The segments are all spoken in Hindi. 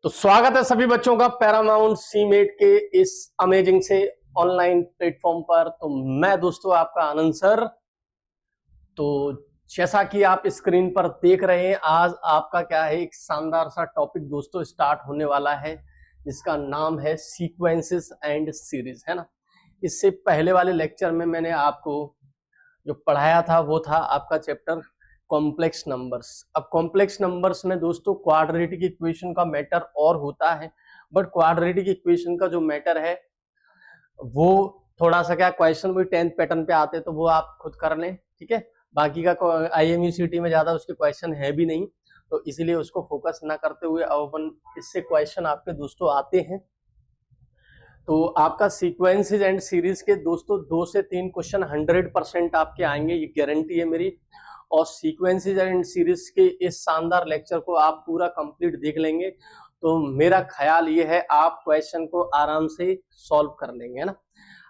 तो स्वागत है सभी बच्चों का पैरामाउंट सीमेट के इस अमेजिंग से ऑनलाइन प्लेटफॉर्म पर। तो मैं दोस्तों आपका आनंद सर। तो जैसा कि आप स्क्रीन पर देख रहे हैं, आज आपका क्या है, एक शानदार सा टॉपिक दोस्तों स्टार्ट होने वाला है जिसका नाम है सीक्वेंसेस एंड सीरीज, है ना। इससे पहले वाले लेक्चर में मैंने आपको जो पढ़ाया था वो था आपका चैप्टर कॉम्प्लेक्स नंबर्स। अब कॉम्प्लेक्स नंबर्स में दोस्तों क्वाड्रेटिक इक्वेशन का मैटर और होता है, बट क्वाड्रेटिक इक्वेशन का जो मैटर है वो थोड़ा सा क्या क्वेश्चन भी 10th पैटर्न पे आते हैं, तो वो आप खुद कर लें, ठीक है। बाकी का IMUCT में ज्यादा उसके क्वेश्चन है भी नहीं, तो इसीलिए उसको फोकस ना करते हुए अब अपन इससे क्वेश्चन आपके दोस्तों आते हैं। तो आपका सीक्वेंसेज एंड सीरीज के दोस्तों 2 से 3 क्वेश्चन 100% आपके आएंगे, ये गारंटी है मेरी। और सीक्वेंसेज एंड सीरीज के इस शानदार लेक्चर को आप पूरा कंप्लीट देख लेंगे तो मेरा ख्याल ये है आप क्वेश्चन को आराम से सॉल्व कर लेंगे, है ना।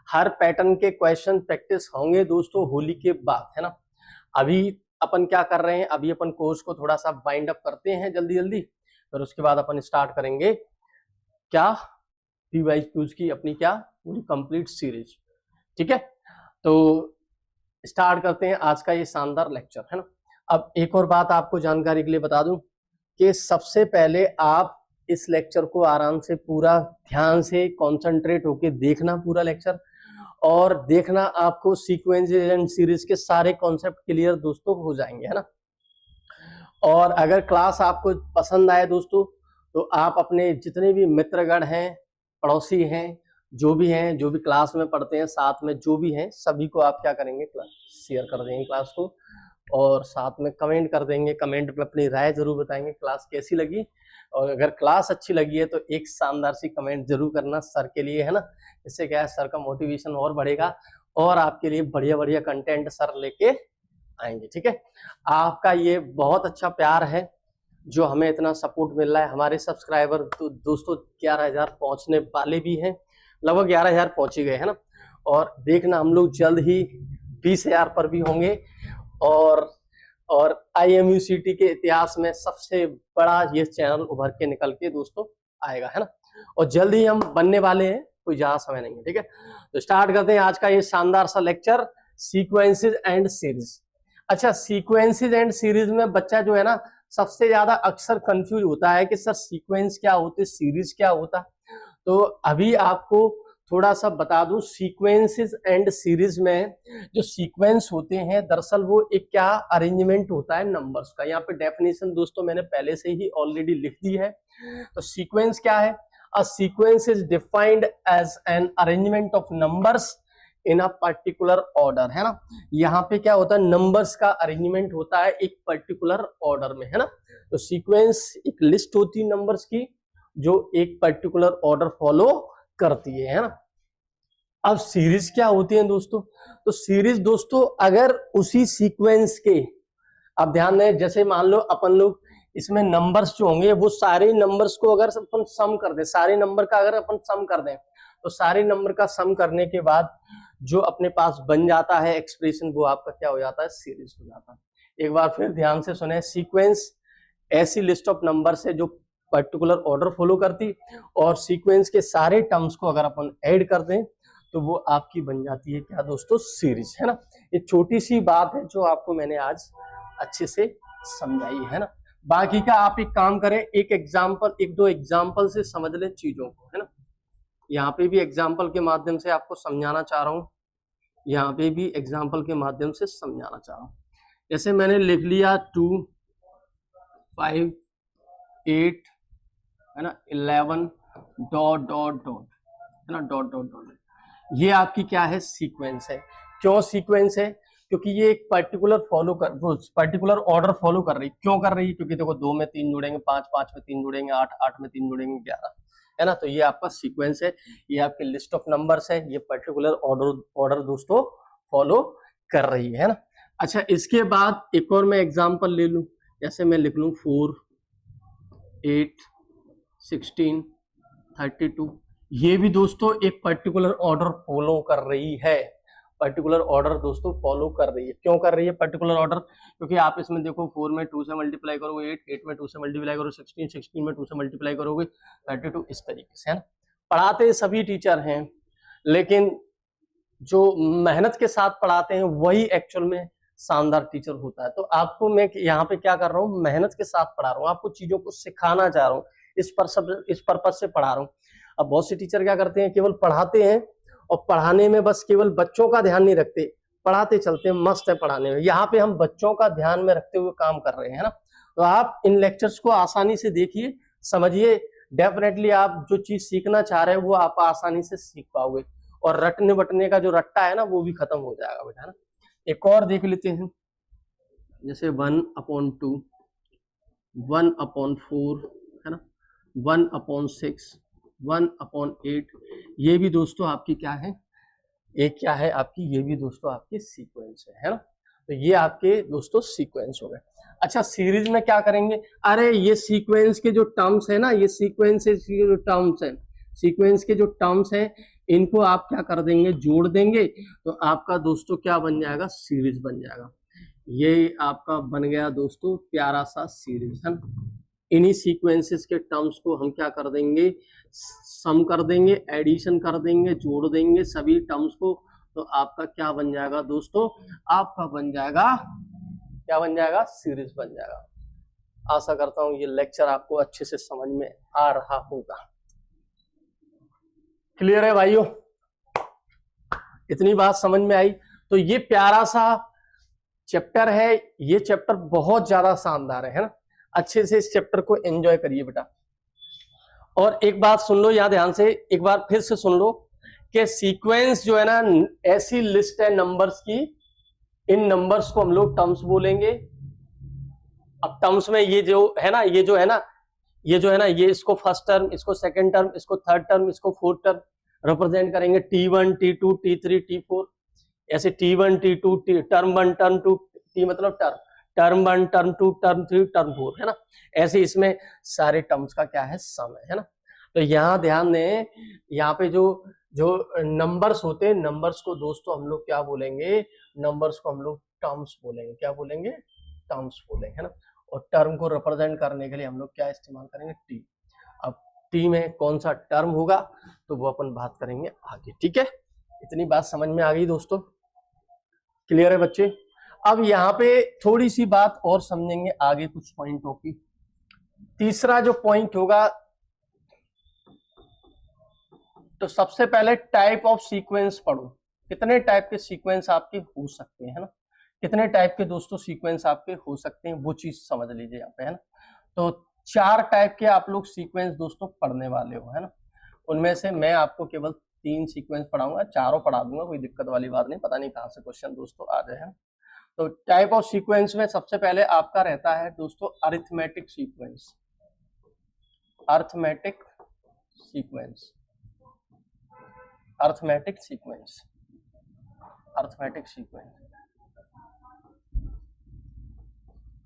हर पैटर्न के क्वेश्चन प्रैक्टिस होंगे दोस्तों होली के बाद, है ना। अभी अपन क्या कर रहे हैं, अभी अपन कोर्स को थोड़ा सा बाइंड अप करते हैं जल्दी जल्दी, फिर उसके बाद अपन स्टार्ट करेंगे क्या PYQs की अपनी क्या पूरी कंप्लीट सीरीज, ठीक है। तो स्टार्ट करते हैं आज का ये शानदार लेक्चर, है ना। अब एक और बात आपको जानकारी के लिए बता दूं कि सबसे पहले आप इस लेक्चर को आराम से पूरा ध्यान से कंसंट्रेट होके देखना पूरा लेक्चर, और देखना आपको सीक्वेंसेस एंड सीरीज के सारे कॉन्सेप्ट क्लियर दोस्तों हो जाएंगे, है ना। और अगर क्लास आपको पसंद आए दोस्तों तो आप अपने जितने भी मित्रगण हैं, पड़ोसी हैं, जो भी क्लास में पढ़ते हैं, साथ में जो भी हैं, सभी को आप क्या करेंगे, शेयर कर देंगे क्लास को, और साथ में कमेंट कर देंगे। कमेंट पे अपनी राय जरूर बताएंगे क्लास कैसी लगी, और अगर क्लास अच्छी लगी है तो एक शानदार सी कमेंट जरूर करना सर के लिए, है ना। इससे क्या है, सर का मोटिवेशन और बढ़ेगा और आपके लिए बढ़िया बढ़िया कंटेंट सर लेके आएंगे, ठीक है। आपका ये बहुत अच्छा प्यार है जो हमें इतना सपोर्ट मिल रहा है। हमारे सब्सक्राइबर तो दोस्तों 11,000 पहुंचने वाले भी हैं, लगभग 11,000 पहुंच ही गए, है ना। और देखना हम लोग जल्द ही 20,000 पर भी होंगे, और IMUCT के इतिहास में सबसे बड़ा ये चैनल उभर के निकल के दोस्तों आएगा, है ना। और जल्द ही हम बनने वाले हैं, कोई ज्यादा समय नहीं है, ठीक है। तो स्टार्ट करते हैं आज का ये शानदार सा लेक्चर, सीक्वेंसेज एंड सीरीज। अच्छा, सीक्वेंसेज एंड सीरीज में बच्चा जो है ना सबसे ज्यादा अक्सर कंफ्यूज होता है कि सर सीक्वेंस क्या होते, सीरीज क्या होता। तो अभी आपको थोड़ा सा बता दूं, सीक्वेंसेस एंड सीरीज में जो सीक्वेंस होते हैं दरअसल वो एक क्या अरेंजमेंट होता है नंबर्स का। यहाँ पे डेफिनेशन दोस्तों मैंने पहले से ही ऑलरेडी लिख दी है। तो सीक्वेंस क्या है, a sequence is defined as an arrangement of numbers in a particular order, है ना। यहाँ पे क्या होता है, नंबर्स का अरेंजमेंट होता है एक पर्टिकुलर ऑर्डर में, है ना। तो सीक्वेंस एक लिस्ट होती है नंबर्स की जो एक पर्टिकुलर ऑर्डर फॉलो करती है ना। अब सीरीज क्या होती है दोस्तों, तो सीरीज दोस्तों अगर उसी सीक्वेंस के, अब ध्यान दें, जैसे मान लो अपन लोग इसमें नंबर्स जो होंगे वो सारे नंबर्स को अगर अपन सम कर दें, सारे नंबर का अगर अपन सम कर दें, तो सारे नंबर का सम करने के बाद जो अपने पास बन जाता है एक्सप्रेशन, वो आपका क्या हो जाता है, सीरीज हो जाता है। एक बार फिर ध्यान से सुने, सीक्वेंस ऐसी लिस्ट ऑफ नंबर्स है जो पर्टिकुलर ऑर्डर फॉलो करती, और सीक्वेंस के सारे टर्म्स को अगर अपन ऐड कर दें तो वो आपकी बन जाती है क्या दोस्तों, सीरीज, है ना। ये छोटी सी बात है जो आपको मैंने आज अच्छे से समझाई है ना। बाकी का आप एक काम करें, एक दो एग्जाम्पल से समझ लें चीजों को, है ना। यहाँ पे भी एग्जाम्पल के माध्यम से आपको समझाना चाह रहा हूँ, यहाँ पे भी एग्जाम्पल के माध्यम से समझाना चाह रहा हूँ। जैसे मैंने लिख लिया 2, 5, 8, है ना, 11 डॉट डॉट डॉट, है ना, डॉट डॉट डॉट। ये आपकी क्या है, सीक्वेंस है। क्यों सीक्वेंस है, क्योंकि ये एक पर्टिकुलर ऑर्डर फॉलो कर रही। क्यों कर रही, क्योंकि देखो 2 में 3 जुड़ेंगे, 5 में 3 जुड़ेंगे, 8 में 3 जुड़ेंगे, 11, है ना। तो ये आपका सीक्वेंस है, ये आपकी लिस्ट ऑफ नंबर्स है, ये पर्टिकुलर ऑर्डर दोस्तों फॉलो कर रही है ना। अच्छा, इसके बाद एक और मैं एग्जाम्पल ले लूं, जैसे मैं लिख लूं 4, 8, 16, 32। ये भी दोस्तों एक पर्टिकुलर ऑर्डर फॉलो कर रही है, पर्टिकुलर ऑर्डर दोस्तों फॉलो कर रही है। क्यों कर रही है पर्टिकुलर ऑर्डर? क्योंकि आप इसमें देखो 4 में 2 से मल्टीप्लाई करोगे 8, 8 में 2 से मल्टीप्लाई करोगे 16, 16 में 2 से मल्टीप्लाई करोगे 32, इस तरीके से है ना। पढ़ाते सभी टीचर हैं, लेकिन जो मेहनत के साथ पढ़ाते हैं वही एक्चुअल में शानदार टीचर होता है। तो आपको मैं यहाँ पे क्या कर रहा हूँ, मेहनत के साथ पढ़ा रहा हूँ, आपको चीजों को सिखाना चाह रहा हूँ, इस पर्पज से पढ़ा रहा हूँ। अब बहुत से टीचर क्या करते हैं, केवल पढ़ाते हैं और पढ़ाने में बस केवल बच्चों का ध्यान नहीं रखते, पढ़ाते चलते हैं, मस्त है पढ़ाने में। यहाँ पे हम बच्चों का ध्यान में रखते हुए काम कर रहे हैं ना। तो आप इन लेक्चर्स को आसानी से देखिए, समझिए, डेफिनेटली आप जो चीज सीखना चाह रहे हैं वो आप आसानी से सीख पाओगे, और रटने बटने का जो रट्टा है ना वो भी खत्म हो जाएगा बेटा ना। एक और देख लेते हैं, जैसे 1/2, 1/4 है ना, 1/6, 1/8, ये भी दोस्तों आपकी क्या है, एक क्या है आपकी, ये भी दोस्तों आपकी सीक्वेंस है ना। तो ये आपके दोस्तों सीक्वेंस हो गए। अच्छा, सीरीज में क्या करेंगे, अरे ये सीक्वेंस के जो टर्म्स है ना, ये सीक्वेंस के जो टर्म्स है, सीक्वेंस के जो टर्म्स है इनको आप क्या कर देंगे, जोड़ देंगे, तो आपका दोस्तों क्या बन जाएगा, सीरीज बन जाएगा। ये आपका बन गया दोस्तों प्यारा सा सीरीज है ना। इन्हीं सीक्वेंसेस के टर्म्स को हम क्या कर देंगे, सम कर देंगे, एडिशन कर देंगे, जोड़ देंगे सभी टर्म्स को, तो आपका क्या बन जाएगा दोस्तों, आपका बन जाएगा, क्या बन जाएगा, सीरीज बन जाएगा। आशा करता हूं ये लेक्चर आपको अच्छे से समझ में आ रहा होगा। क्लियर है भाइयों, इतनी बात समझ में आई। तो ये प्यारा सा चैप्टर है, ये चैप्टर बहुत ज्यादा शानदार है ना। अच्छे से इस चैप्टर को एंजॉय करिए बेटा। और एक बात सुन लो यहाँ ध्यान से, एक बार फिर से सुन लो कि सीक्वेंस जो है ना ऐसी लिस्ट है नंबर्स की, इन नंबर्स को हम लोग टर्म्स बोलेंगे। अब टर्म्स में ये जो है ना, ये जो है ना, ये जो है ना, ये इसको फर्स्ट टर्म, इसको सेकंड टर्म, इसको थर्ड टर्म, इसको फोर्थ टर्म रिप्रेजेंट करेंगे, T1, T2, T3, T4, ऐसे T1, T2, term 1, term 2, T मतलब टर्म 1, टर्म 2, टर्म 3, टर्म 4 है ना। ऐसे इसमें सारे टर्म्स का क्या है, सम है ना। तो यहाँ ध्यान दें, यहाँ पे जो जो नंबर्स होते हैं, नंबर्स को दोस्तों हम लोग क्या बोलेंगे, नंबर्स को हम लोग टर्म्स बोलेंगे, क्या बोलेंगे, टर्म्स बोलेंगे है ना। और टर्म को रिप्रेजेंट करने के लिए हम लोग क्या इस्तेमाल करेंगे, टी। अब टी में कौन सा टर्म होगा तो वो अपन बात करेंगे आगे, ठीक है। इतनी बात समझ में आ गई दोस्तों, क्लियर है बच्चे। अब यहाँ पे थोड़ी सी बात और समझेंगे आगे कुछ पॉइंटों की। तीसरा जो पॉइंट होगा, तो सबसे पहले टाइप ऑफ सीक्वेंस पढ़ो। कितने टाइप के सीक्वेंस आपके हो सकते हैं, है ना, कितने टाइप के दोस्तों सीक्वेंस आपके हो सकते हैं, वो चीज समझ लीजिए यहाँ पे, है ना। तो 4 टाइप के आप लोग सीक्वेंस दोस्तों पढ़ने वाले हो, है ना। उनमें से मैं आपको केवल 3 सीक्वेंस पढ़ाऊंगा, चारों पढ़ा दूंगा, कोई दिक्कत वाली बात नहीं, पता नहीं कहाँ से क्वेश्चन दोस्तों आ जाए, है। तो टाइप ऑफ सीक्वेंस में सबसे पहले आपका रहता है दोस्तों arithmetic sequence, arithmetic sequence, arithmetic sequence, arithmetic sequence,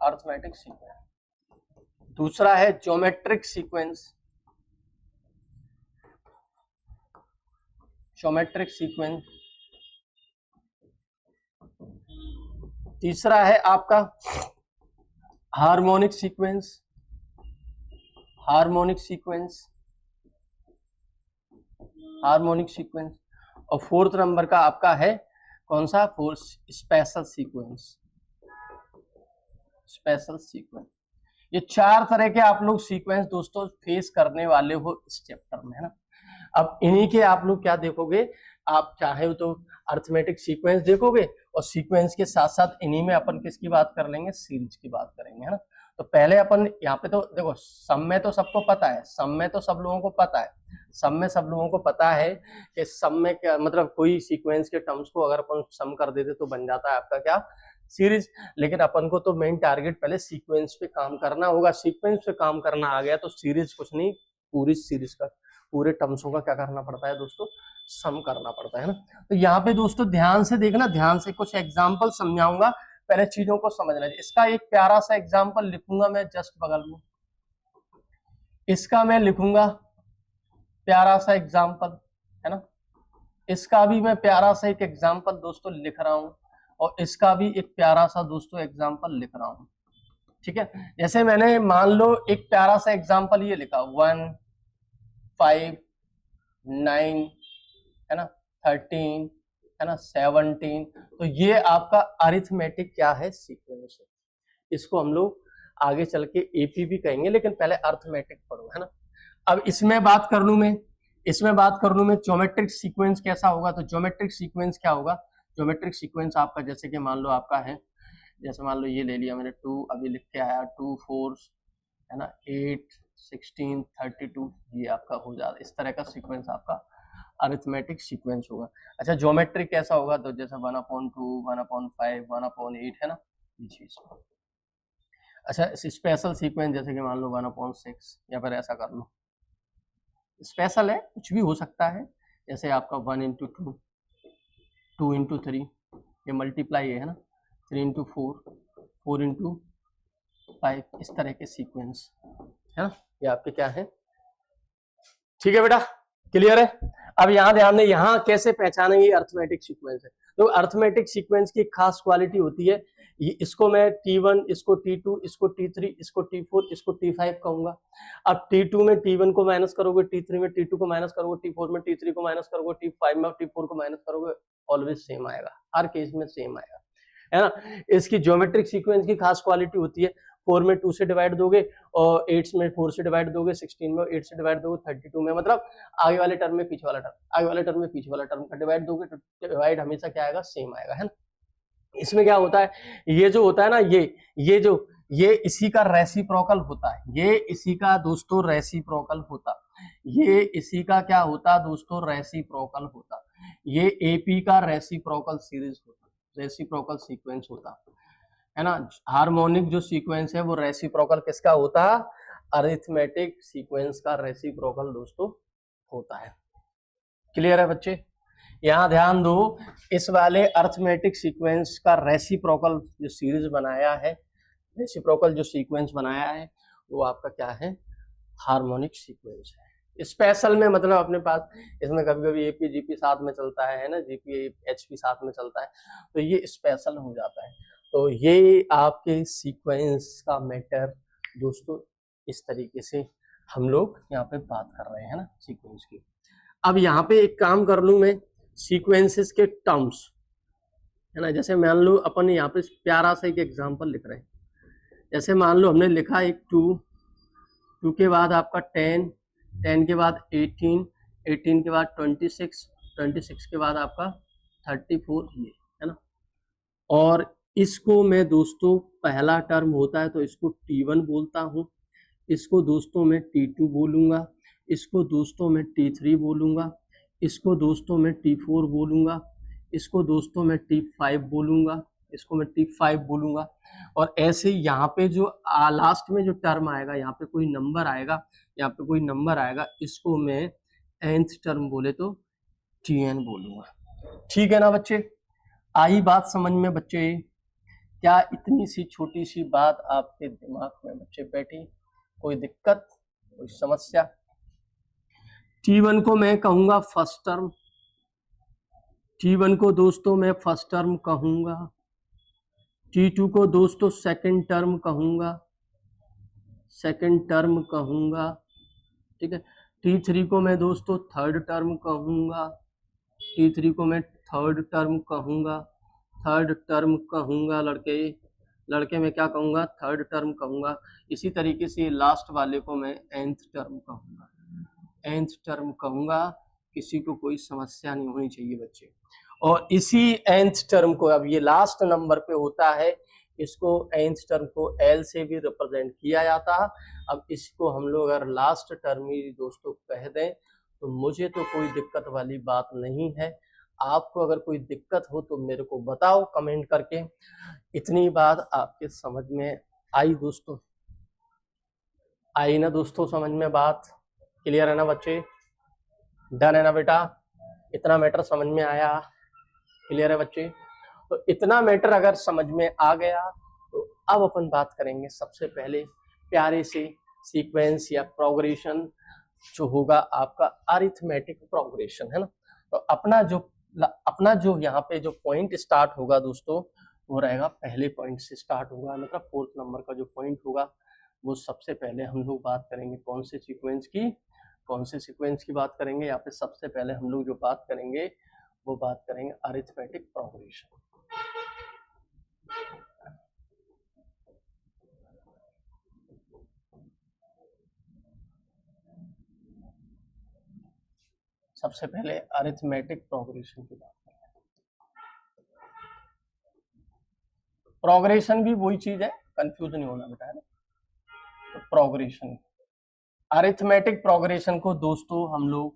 arithmetic sequence. दूसरा है ज्योमेट्रिक सीक्वेंस, ज्योमेट्रिक सीक्वेंस। तीसरा है आपका harmonic sequence, harmonic sequence, harmonic sequence. और फोर्थ नंबर का आपका है कौन सा, fourth special sequence, special sequence. ये 4 तरह के आप लोग सीक्वेंस दोस्तों फेस करने वाले हो इस चैप्टर में, है ना। अब इन्हीं के आप लोग क्या देखोगे, आप चाहे तो अरिथमेटिक सीक्वेंस देखोगे, और सीक्वेंस के साथ साथ इन्हीं में अपन किसकी बात कर लेंगे, सीरीज की बात करेंगे, है ना। तो पहले अपन यहाँ पे तो देखो, सम में तो सबको पता है, सम में तो सब लोगों को पता है, सम में सब लोगों को पता है कि सम में क्या मतलब, कोई सीक्वेंस के टर्म्स को अगर अपन सम कर देते तो बन जाता है आपका क्या, सीरीज। लेकिन अपन को तो मेन टारगेट पहले सीक्वेंस पे काम करना होगा, सीक्वेंस पे काम करना आ गया तो सीरीज कुछ नहीं, पूरी सीरीज का, पूरे टर्म्सों का क्या करना पड़ता है दोस्तों, सम करना पड़ता है ना। तो यहाँ पे दोस्तों ध्यान से देखना, ध्यान से कुछ एग्जाम्पल समझाऊंगा, पहले चीजों को समझना। इसका एक प्यारा सा एग्जाम्पल लिखूंगा मैं जस्ट बगल में, इसका मैं लिखूंगा प्यारा सा एग्जाम्पल, है ना। इसका भी मैं प्यारा सा एक एग्जाम्पल दोस्तों लिख रहा हूं, और इसका भी एक प्यारा सा दोस्तों एग्जाम्पल लिख रहा हूं। ठीक है, जैसे मैंने मान लो एक प्यारा सा एग्जाम्पल ये लिखा 1 5 9 है ना, 13 है ना, 17। तो ये आपका अरिथमेटिक क्या है, सीक्वेंस है। इसको हम लोग आगे चल के एपी भी कहेंगे, लेकिन पहले अरिथमेटिक पढ़ो, है ना। अब इसमें बात कर लूं मैं, ज्योमेट्रिक सीक्वेंस कैसा होगा। तो ज्योमेट्रिक सीक्वेंस क्या होगा, ज्योमेट्रिक सीक्वेंस आपका जैसे कि मान लो आपका है, जैसे मान लो ये ले लिया मैंने 2 अभी लिख के आया, 2 4 है ना, 8 16 32, ये आपका हो जाता है। इस तरह का सीक्वेंस आपका अरिथमेटिक सीक्वेंस होगा। अच्छा, ज्योमेट्रिक कैसा होगा, तो जैसे 1/2 1/5 1/8 है ना, ये चीज। अच्छा, स्पेशल सीक्वेंस जैसे कि मान लो 1/6, या फिर ऐसा कर लो, स्पेशल है, कुछ भी हो सकता है। जैसे आपका 1 × 2 2 × 3, ये मल्टीप्लाई है ना, 3 × 4 4 × 5, इस तरह के सीक्वेंस है ना, ये आपके क्या है। ठीक है बेटा, क्लियर है। अब यहाँ ध्यान दें, यहाँ कैसे पहचानेंगे अरिथमेटिक सीक्वेंस है। तो अरिथमेटिक सीक्वेंस की खास क्वालिटी होती है, इसको मैं T1, इसको T2, इसको T3, इसको T4, इसको T5 कहूंगा। अब T2 में T1 को माइनस करोगे, T3 में T2 को माइनस करोगे, T4 में T3 को माइनस करोगे, T5 में T4 को माइनस करोगे, ऑलवेज सेम आएगा, हर केस में सेम आएगा, है ना। इसकी ज्योमेट्रिक सीक्वेंस की खास क्वालिटी होती है, 4 में 2 से डिवाइड दोगे, और 8 में 4 से डिवाइड दोगे, 16 में 8 से डिवाइड दोगे, 32 में, मतलब आगे वाले टर्म में पीछे वाला टर्म, आगे वाले टर्म में पीछे वाला टर्म का डिवाइड दोगे, तो डिवाइड हमेशा क्या आएगा, सेम आएगा, है ना। इसमें क्या होता है, ये जो होता है ना, ये इसी का रेसिप्रोकल होता है, ये इसी का दोस्तों रेसिप्रोकल होता, ये इसी का क्या होता दोस्तों, रेसिप्रोकल होता, ये एपी का रेसिप्रोकल सीरीज होता, रेसिप्रोकल सीक्वेंस होता है ना। हार्मोनिक जो सीक्वेंस है वो रेसिप्रोकल किसका होता, अरिथमेटिक सीक्वेंस का रेसिप्रोकल दोस्तों होता है। क्लियर है बच्चे, यहां ध्यान दो, इस वाले अरिथमेटिक सीक्वेंस का रेसिप्रोकल जो सीरीज बनाया है, रेसिप्रोकल जो सीक्वेंस बनाया है, वो आपका क्या है, हार्मोनिक सीक्वेंस है। स्पेशल में मतलब अपने पास इसमें कभी कभी एपी जीपी साथ में चलता है ना, जीपी एचपी साथ में चलता है, तो ये स्पेशल हो जाता है। तो ये आपके सीक्वेंस का मैटर दोस्तों, इस तरीके से हम लोग यहाँ पे बात कर रहे हैं ना सीक्वेंस की। अब यहाँ पे एक काम कर लूं मैं, सीक्वेंसेस के टर्म्स है ना, जैसे मान लो अपन यहाँ पे प्यारा सा एक एग्जांपल लिख रहे हैं। जैसे मान लो हमने लिखा एक 2 के बाद आपका 10 के बाद 18 के बाद 26 के बाद आपका 34, ये है ना। और इसको मैं दोस्तों, पहला टर्म होता है तो इसको T1 बोलता हूँ, इसको दोस्तों मैं T2 बोलूंगा, इसको दोस्तों मैं T3 बोलूंगा, इसको दोस्तों मैं T4 बोलूंगा, इसको दोस्तों मैं T5 बोलूंगा, इसको मैं T5 बोलूंगा। और ऐसे यहाँ पे जो लास्ट में जो टर्म आएगा, यहाँ पे कोई नंबर आएगा, यहाँ पे कोई नंबर आएगा, इसको मैं nth टर्म बोले तो Tn बोलूंगा। ठीक है ना बच्चे, आई बात समझ में बच्चे? क्या इतनी सी छोटी सी बात आपके दिमाग में बच्चे बैठी? कोई दिक्कत, कोई समस्या? T1 को मैं कहूंगा फर्स्ट टर्म, T1 को दोस्तों मैं फर्स्ट टर्म कहूंगा, T2 को दोस्तों सेकंड टर्म कहूंगा, सेकंड टर्म कहूंगा, ठीक है। T3 को मैं दोस्तों थर्ड टर्म कहूंगा, T3 को मैं थर्ड टर्म कहूंगा, थर्ड टर्म कहूंगा, लड़के में क्या कहूंगा, थर्ड टर्म कहूंगा। इसी तरीके से लास्ट वाले को मैं nth टर्म कहूंगा, nth टर्म कहूंगा। किसी को कोई समस्या नहीं होनी चाहिए बच्चे। और इसी nth टर्म को, अब ये लास्ट नंबर पे होता है, इसको nth टर्म को L से भी रिप्रेजेंट किया जाता है। अब इसको हम लोग अगर लास्ट टर्म ही दोस्तों कह दें तो मुझे तो कोई दिक्कत वाली बात नहीं है। आपको अगर कोई दिक्कत हो तो मेरे को बताओ कमेंट करके। इतनी बात आपके समझ में आई दोस्तों? आई ना दोस्तों समझ में बात? क्लियर है ना बच्चे? डन है ना बेटा? इतना मैटर समझ में आया? क्लियर है बच्चे? तो इतना मैटर अगर समझ में आ गया तो अब अपन बात करेंगे सबसे पहले प्यारे से सीक्वेंस या प्रोग्रेशन जो होगा आपका अरिथमेटिक प्रोग्रेशन, है ना। तो अपना जो यहाँ पे जो पॉइंट स्टार्ट होगा दोस्तों, वो रहेगा पहले पॉइंट से स्टार्ट होगा, मतलब 4th नंबर का जो पॉइंट होगा वो सबसे पहले हम लोग बात करेंगे कौन से सीक्वेंस की बात करेंगे। यहाँ पे सबसे पहले हम लोग जो बात करेंगे वो बात करेंगे अरिथमेटिक प्रोग्रेशन। सबसे पहले अरिथमेटिक प्रोग्रेशन की बात करें। प्रोग्रेशन भी वही चीज है, कंफ्यूज नहीं होना बेटा, है ना। तो प्रोग्रेशन, अरिथमेटिक प्रोग्रेशन को दोस्तों हम लोग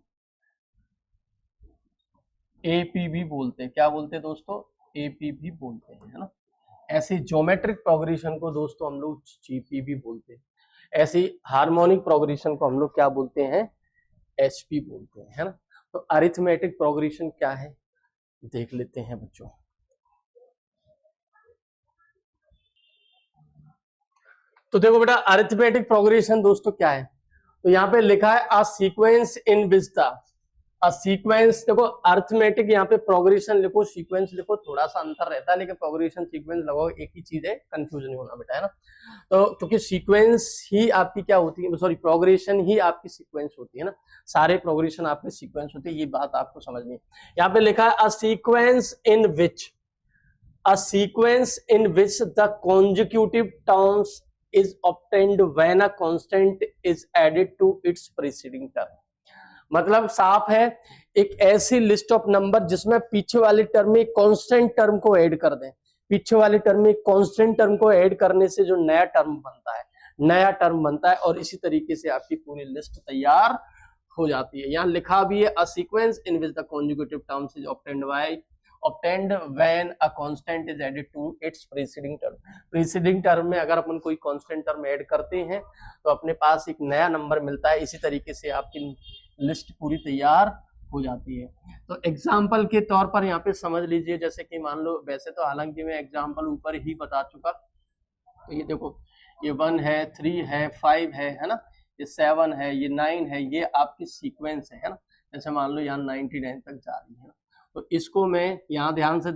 एपी भी बोलते हैं। क्या बोलते हैं दोस्तों? एपी भी बोलते हैं, है ना। ऐसे ज्योमेट्रिक प्रोग्रेशन को दोस्तों हम लोग जीपी भी बोलते हैं। ऐसे हार्मोनिक प्रोग्रेशन को हम लोग क्या बोलते हैं? एचपी बोलते हैं, है ना। तो अरिथमेटिक प्रोग्रेशन क्या है देख लेते हैं बच्चों। तो देखो बेटा, अरिथमेटिक प्रोग्रेशन दोस्तों क्या है, तो यहाँ पे लिखा है a sequence in which the a sequence. देखो अरिथमेटिक यहाँ पे प्रोग्रेशन लिखो, सीक्वेंस लिखो, थोड़ा सा अंतर रहता है, लेकिन प्रोग्रेशन सीक्वेंस लगभग एक ही चीज है, कंफ्यूज नहीं होना बेटा, है ना। तो क्योंकि सीक्वेंस ही आपकी क्या होती है, सॉरी प्रोग्रेशन ही आपकी सीक्वेंस होती है ना, सारे प्रोग्रेशन आपके सीक्वेंस होते हैं, ये बात आपको समझनी है। यहाँ पे लिखा है a sequence in which the consecutive terms is obtained when a constant is added to its preceding term। मतलब साफ है, एक ऐसी लिस्ट ऑफ नंबर जिसमें पीछे वाले टर्म में कांस्टेंट टर्म को ऐड कर दें, पीछे वाले टर्म में कांस्टेंट टर्म को ऐड करने से जो नया टर्म बनता है और इसी तरीके से आपकी पूरी लिस्ट तैयार हो जाती है। यहाँ लिखा भी है a sequence in which the conjugative terms is obtained when a constant is added to its preceding term में अगर अपन कोई कांस्टेंट टर्म ऐड करते हैं तो अपने पास एक नया नंबर मिलता है, इसी तरीके से आपकी लिस्ट पूरी तैयार हो जाती है। तो एग्जाम्पल के तौर पर यहाँ पे समझ लीजिए, जैसे कि मान लो, वैसे तो हालांकि मैं एग्जाम्पल ऊपर ही बता चुका, तो ये देखो, ये 1 है, 3 है, 5 है ना, ये 7 है, ये 9 है, ये आपकी सीक्वेंस है ना। जैसे मान लो यहाँ 99 तक जा रही है ना, तो इसको मैं यहाँ ध्यान से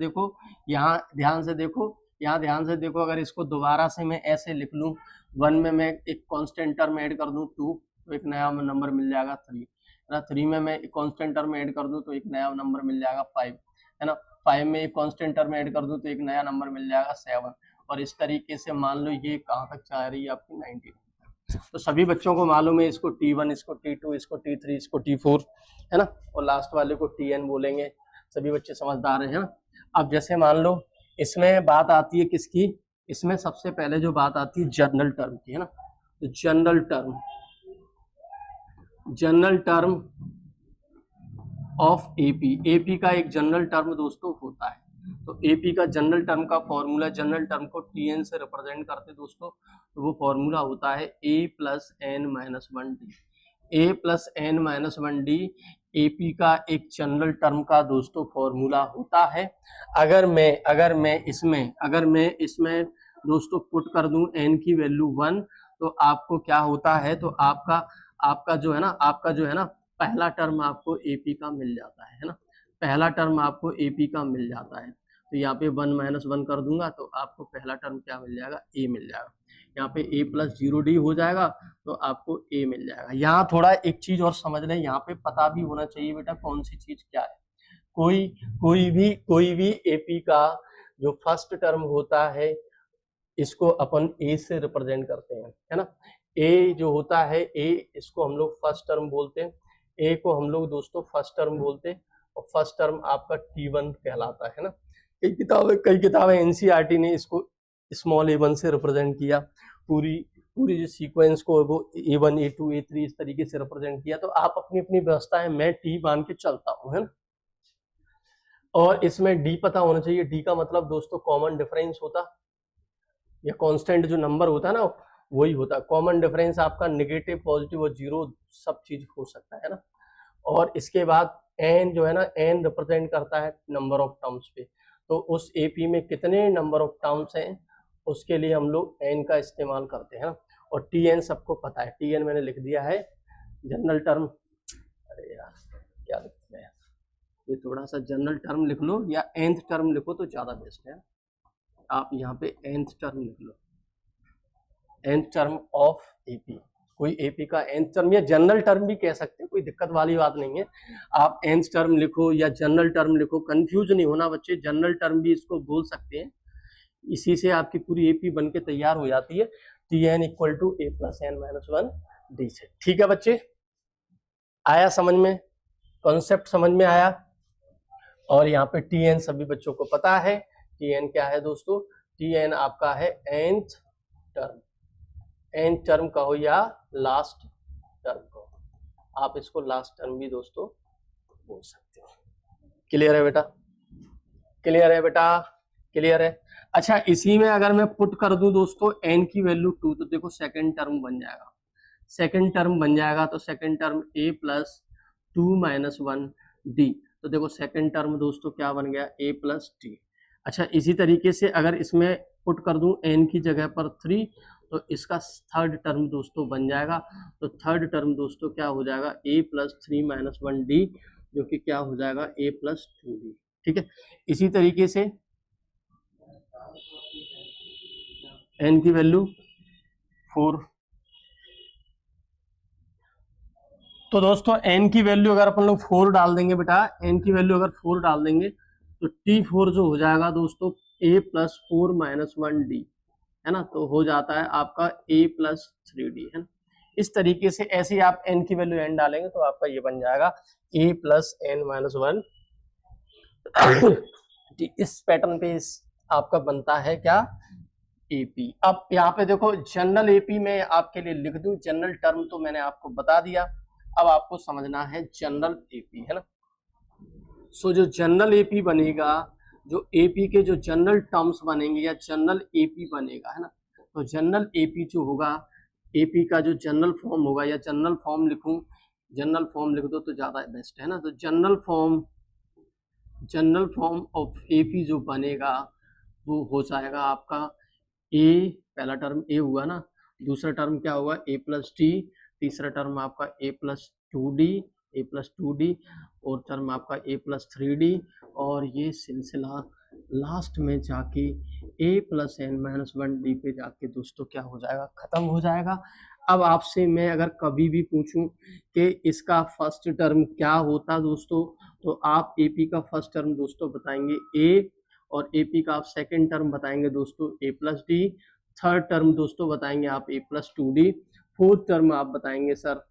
देखो, अगर इसको दोबारा से मैं ऐसे लिख लूँ, 1 में मैं एक कांस्टेंट टर्म ऐड कर दूं 2, तो एक नया नंबर मिल जाएगा 3, है ना। 3 में मैं एक कांस्टेंट टर्म ऐड कर दूं तो एक नया नंबर मिल जाएगा 5, है ना। 5 में एक कांस्टेंट टर्म ऐड कर दूं तो एक नया नंबर मिल जाएगा 7, और इस तरीके से मान लो ये कहाँ तक जा रही है आपकी 99। तो सभी बच्चों को मालूम है, इसको T1, इसको T2, इसको T3, इसको T4, है ना, और लास्ट वाले को Tn बोलेंगे। सभी बच्चे समझदार हैं ना। अब जैसे मान लो इसमें बात आती है किसकी, इसमें सबसे पहले जो बात आती है जनरल टर्म की, है ना। तो जनरल टर्म ऑफ एपी का एक जनरल टर्म दोस्तों होता है। तो एपी का जनरल टर्म का फॉर्मूला, जनरल टर्म को Tn से रिप्रेजेंट करते दोस्तों, तो वो फॉर्मूला होता है a plus N minus 1d। AP का एक जनरल टर्म का दोस्तों फॉर्मूला होता है। अगर मैं इसमें दोस्तों पुट कर दूं n की वैल्यू 1, तो आपको क्या होता है, तो आपका जो है ना पहला टर्म आपको एपी का मिल जाता है ना, पहला टर्म आपको एपी का मिल जाता है। तो यहाँ पे 1 माइनस 1 कर दूंगा तो आपको पहला टर्म क्या मिल जाएगा, ए मिल जाएगा। यहाँ पे a प्लस 0d हो जाएगा तो आपको a मिल जाएगा। यहाँ थोड़ा एक चीज और समझ लें, यहाँ पे पता भी होना चाहिए बेटा कौन सी चीज क्या है। कोई भी एपी का जो फर्स्ट टर्म होता है, इसको अपन a से रिप्रेजेंट करते हैं, है ना। a जो होता है, a इसको हम लोग फर्स्ट टर्म बोलते हैं, a को हम लोग दोस्तों फर्स्ट टर्म बोलते हैं, और फर्स्ट टर्म आपका T1 कहलाता है ना। कई किताबें एनसीईआरटी ने इसको स्मॉल a1 से रिप्रेजेंट किया, पूरी जो सीक्वेंस को वो a1, a2, a3 इस तरीके से रिप्रेजेंट किया। तो आप अपनी अपनी व्यवस्था है, मैं T मान के चलता हूँ, है ना। और इसमें D पता होना चाहिए, D का मतलब दोस्तों कॉमन डिफरेंस होता, या कांस्टेंट जो नंबर होता है ना वही होता है। कॉमन डिफरेंस आपका नेगेटिव, पॉजिटिव और जीरो सब चीज हो सकता है ना। और इसके बाद n जो है ना, n रिप्रेजेंट करता है नंबर ऑफ टर्म्स पे, तो उस एपी में कितने नंबर ऑफ टर्म्स हैं उसके लिए हम लोग n का इस्तेमाल करते हैं ना। और Tn सबको पता है, Tn मैंने लिख दिया है जनरल टर्म, अरे यार क्या लिखते हैं, ये थोड़ा सा जनरल टर्म लिख लो या nth टर्म लिखो तो ज्यादा बेस्ट है। आप यहाँ पे nth टर्म लिख लो, nth टर्म ऑफ एपी। कोई एपी का nth टर्म या जनरल टर्म भी कह सकते हैं, कोई दिक्कत वाली बात नहीं है। आप nth टर्म लिखो या जनरल टर्म लिखो, कंफ्यूज नहीं होना बच्चे, जनरल टर्म भी इसको बोल सकते हैं। इसी से आपकी पूरी एपी बन के तैयार हो जाती है, Tn equal to A plus N minus one D से। ठीक है बच्चे, आया समझ में, कॉन्सेप्ट समझ में आया। और यहाँ पे Tn सभी बच्चों को पता है, Tn क्या है दोस्तों, Tn आपका है nth टर्म, nth टर्म कहो या लास्ट टर्म कहो, आप इसको लास्ट टर्म भी दोस्तों बोल सकते हो। क्लियर है बेटा, क्लियर है बेटा, क्लियर है। अच्छा, इसी में अगर मैं पुट कर दूं दोस्तों n की वैल्यू 2, तो देखो सेकंड टर्म बन जाएगा, सेकंड टर्म बन जाएगा। तो second term a plus 2 minus 1 d, तो देखो सेकंड टर्म दोस्तों क्या बन गया, a प्लस डी। अच्छा, इसी तरीके से अगर इसमें पुट कर दूं n की जगह पर 3, तो इसका थर्ड टर्म दोस्तों बन जाएगा। तो थर्ड टर्म दोस्तों क्या हो जाएगा, a प्लस 3 माइनस 1 d, जो कि क्या हो जाएगा, a प्लस 2d। ठीक है, इसी तरीके से n की वैल्यू 4, तो दोस्तों n की वैल्यू अगर अपन लोग 4 डाल देंगे बेटा, n की वैल्यू अगर 4 डाल देंगे तो T4 जो हो जाएगा दोस्तों a प्लस 4 माइनस 1 डी, है ना, तो हो जाता है आपका a प्लस 3d, है ना। इस तरीके से ऐसे ही आप n की वैल्यू n डालेंगे तो आपका ये बन जाएगा a प्लस एन माइनस 1। इस पैटर्न पे इस आपका बनता है क्या, एपी। अब यहाँ पे देखो जनरल एपी में आपके लिए लिख दूं, जनरल टर्म तो मैंने आपको बता दिया, अब आपको समझना है जनरल एपी, है ना। सो जो जनरल एपी बनेगा, जो एपी के जो जनरल टर्म्स बनेंगे या जनरल एपी बनेगा, है ना, तो जनरल एपी जो होगा, एपी का जो जनरल फॉर्म होगा, या जनरल फॉर्म लिखूं, जनरल फॉर्म लिख दो तो ज्यादा बेस्ट है ना। तो जनरल फॉर्म ऑफ एपी जो बनेगा वो हो जाएगा आपका ए, पहला टर्म ए हुआ ना, दूसरा टर्म क्या हुआ, ए प्लस टी, तीसरा टर्म आपका ए प्लस 2डी, और टर्म आपका ए प्लस 3d, और ये सिलसिला लास्ट में जाके ए प्लस एन माइनस 1d पे जाके दोस्तों क्या हो जाएगा, खत्म हो जाएगा। अब आपसे मैं अगर कभी भी पूछूं कि इसका फर्स्ट टर्म क्या होता दोस्तों, तो आप एपी का फर्स्ट टर्म दोस्तों बताएंगे ए, और एपी का आप सेकेंड टर्म बताएंगे दोस्तों ए प्लस डी, थर्ड टर्म दोस्तों बताएंगे आप ए प्लस 2d, फोर्थ टर्म आप बताएंगे सर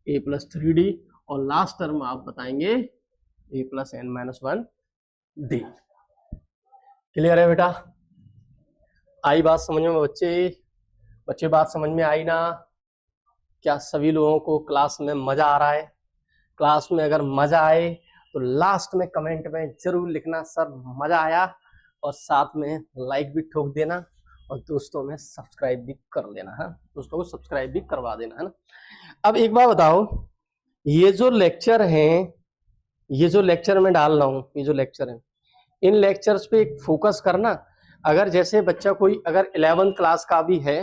ए प्लस 3d, और लास्ट टर्म आप बताएंगे a plus N minus 1d। Clear है बेटा, आई बात समझ में बच्चे बात समझ में आई ना। क्या सभी लोगों को क्लास में मजा आ रहा है? क्लास में अगर मजा आए तो लास्ट में कमेंट में जरूर लिखना सर मजा आया, और साथ में लाइक भी ठोक देना, और दोस्तों में सब्सक्राइब भी कर लेना है, दोस्तों को सब्सक्राइब भी करवा देना, है ना। अब एक बात बताओ, ये जो लेक्चर हैं, ये जो लेक्चर मैं डाल रहा हूँ, ये जो लेक्चर है, इन लेक्चर्स पे एक फोकस करना। अगर जैसे बच्चा कोई अगर 11th क्लास का भी है,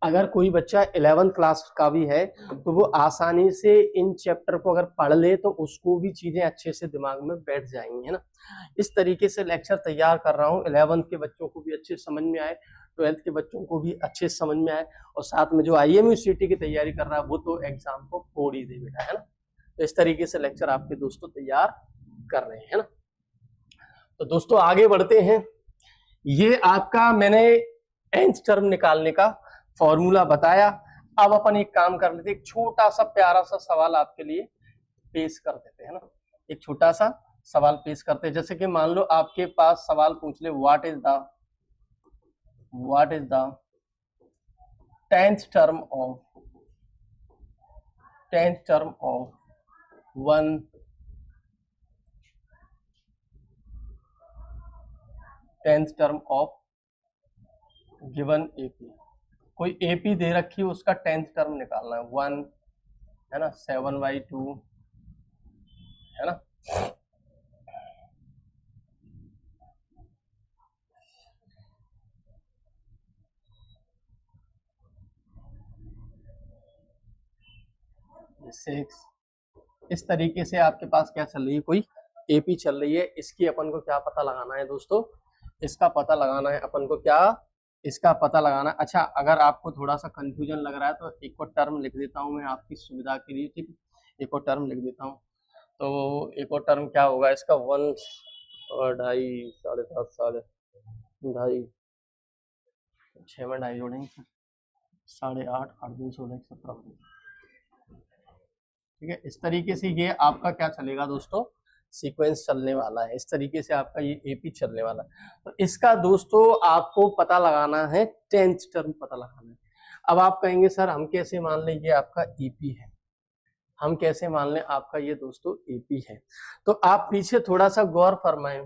अगर कोई बच्चा 11th क्लास का भी है, तो वो आसानी से इन चैप्टर को अगर पढ़ ले तो उसको भी चीजें अच्छे से दिमाग में बैठ जाएंगी, है ना। इस तरीके से लेक्चर तैयार कर रहा हूँ, 11th के बच्चों को भी अच्छे समझ में आए, 12th के बच्चों को भी अच्छे समझ में आए, और साथ में जो IMU-CT की तैयारी कर रहा है वो तो एग्जाम को फोड़ ही दे बेटा, है ना। तो इस तरीके से लेक्चर आपके दोस्तों तैयार कर रहे हैं ना। तो दोस्तों आगे बढ़ते हैं। ये आपका मैंने nth टर्म निकालने का फॉर्मूला बताया। अब अपन एक काम कर लेते, एक छोटा सा प्यारा सा सवाल आपके लिए पेश कर देते हैं ना। एक छोटा सा सवाल पेश करते हैं, जैसे कि मान लो आपके पास सवाल पूछ ले, what is the 10th term of one tenth term of given AP. कोई एपी दे रखी है, उसका 10th टर्म निकालना है, 1 है ना, 7/2 है ना। इस तरीके से आपके पास क्या चल रही है, कोई एपी चल रही है, इसकी अपन को क्या पता लगाना है दोस्तों, इसका पता लगाना है अपन को, क्या इसका पता लगाना है। अच्छा, अगर आपको थोड़ा सा कंफ्यूजन लग रहा है तो एक और टर्म लिख देता हूं मैं आपकी सुविधा के लिए, ठीक, एक और टर्म लिख देता हूं। तो एक और टर्म क्या होगा इसका, 1 और 2.5 7.5 2.5 6 में 2.5 जोड़ेंगे 8.5 8 2 16 17, ठीक है। इस तरीके से ये आपका क्या चलेगा दोस्तों, सीक्वेंस चलने वाला है, इस तरीके से आपका ये एपी चलने वाला है। तो इसका दोस्तों आपको पता लगाना है, 10th टर्म पता लगाना है। अब आप कहेंगे सर हम कैसे मान लें ये आपका ईपी है, हम कैसे मान लें आपका ये दोस्तों एपी है। तो आप पीछे थोड़ा सा गौर फरमाएं,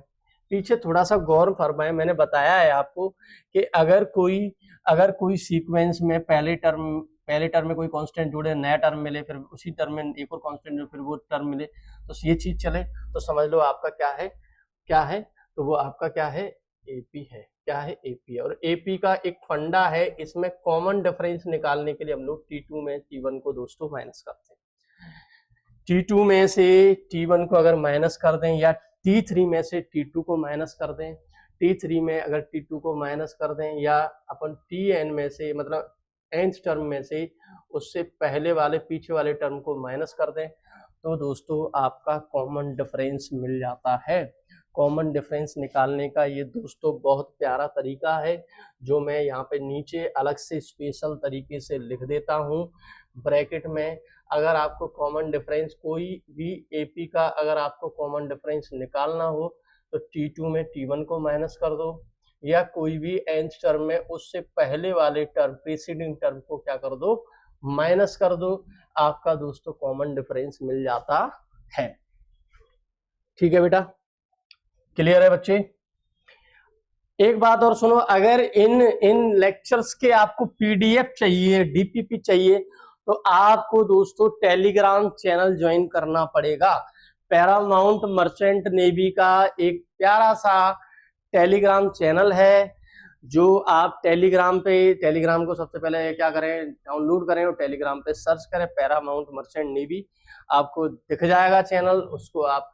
पीछे थोड़ा सा गौर फरमाएं। मैंने बताया है आपको कि अगर कोई सीक्वेंस में पहले टर्म में कोई कांस्टेंट जुड़े, नया टर्म मिले, फिर उसी टर्म में एक और कांस्टेंट जुड़े, फिर वो टर्म मिले, तो ये चीज चले, तो समझ लो आपका क्या है, तो वो आपका क्या है, एपी है। क्या है, एपी है। और एपी का एक फंडा है, इसमें कॉमन डिफरेंस निकालने के लिए हम लोग T2 में T1 को दोस्तों माइनस करते हैं। T2 में से T1 को अगर माइनस कर दें, या T3 में से T2 को माइनस कर दें, T3 में अगर T2 को माइनस कर दें, या अपन Tn में से मतलब nth टर्म में से उससे पहले वाले पीछे वाले टर्म को माइनस कर दें, तो दोस्तों आपका कॉमन डिफरेंस मिल जाता है। कॉमन डिफरेंस निकालने का ये दोस्तों बहुत प्यारा तरीका है, जो मैं यहाँ पे नीचे अलग से स्पेशल तरीके से लिख देता हूँ ब्रैकेट में। अगर आपको कॉमन डिफरेंस कोई भी एपी का अगर आपको कॉमन डिफरेंस निकालना हो तो T2 में T1 को माइनस कर दो, या कोई भी nth टर्म में उससे पहले वाले टर्म प्रीसीडिंग टर्म को क्या कर दो, माइनस कर दो, आपका दोस्तों कॉमन डिफरेंस मिल जाता है। ठीक है बेटा, क्लियर है बच्चे। एक बात और सुनो, अगर इन लेक्चर्स के आपको पीडीएफ चाहिए, डीपीपी चाहिए, तो आपको दोस्तों टेलीग्राम चैनल ज्वाइन करना पड़ेगा। पैरामाउंट मर्चेंट नेवी का एक प्यारा सा टेलीग्राम चैनल है, जो आप टेलीग्राम को सबसे पहले क्या करें, डाउनलोड करें और टेलीग्राम पे सर्च करें पैरामाउंट मर्चेंट नेवी, आपको दिख जाएगा चैनल, उसको आप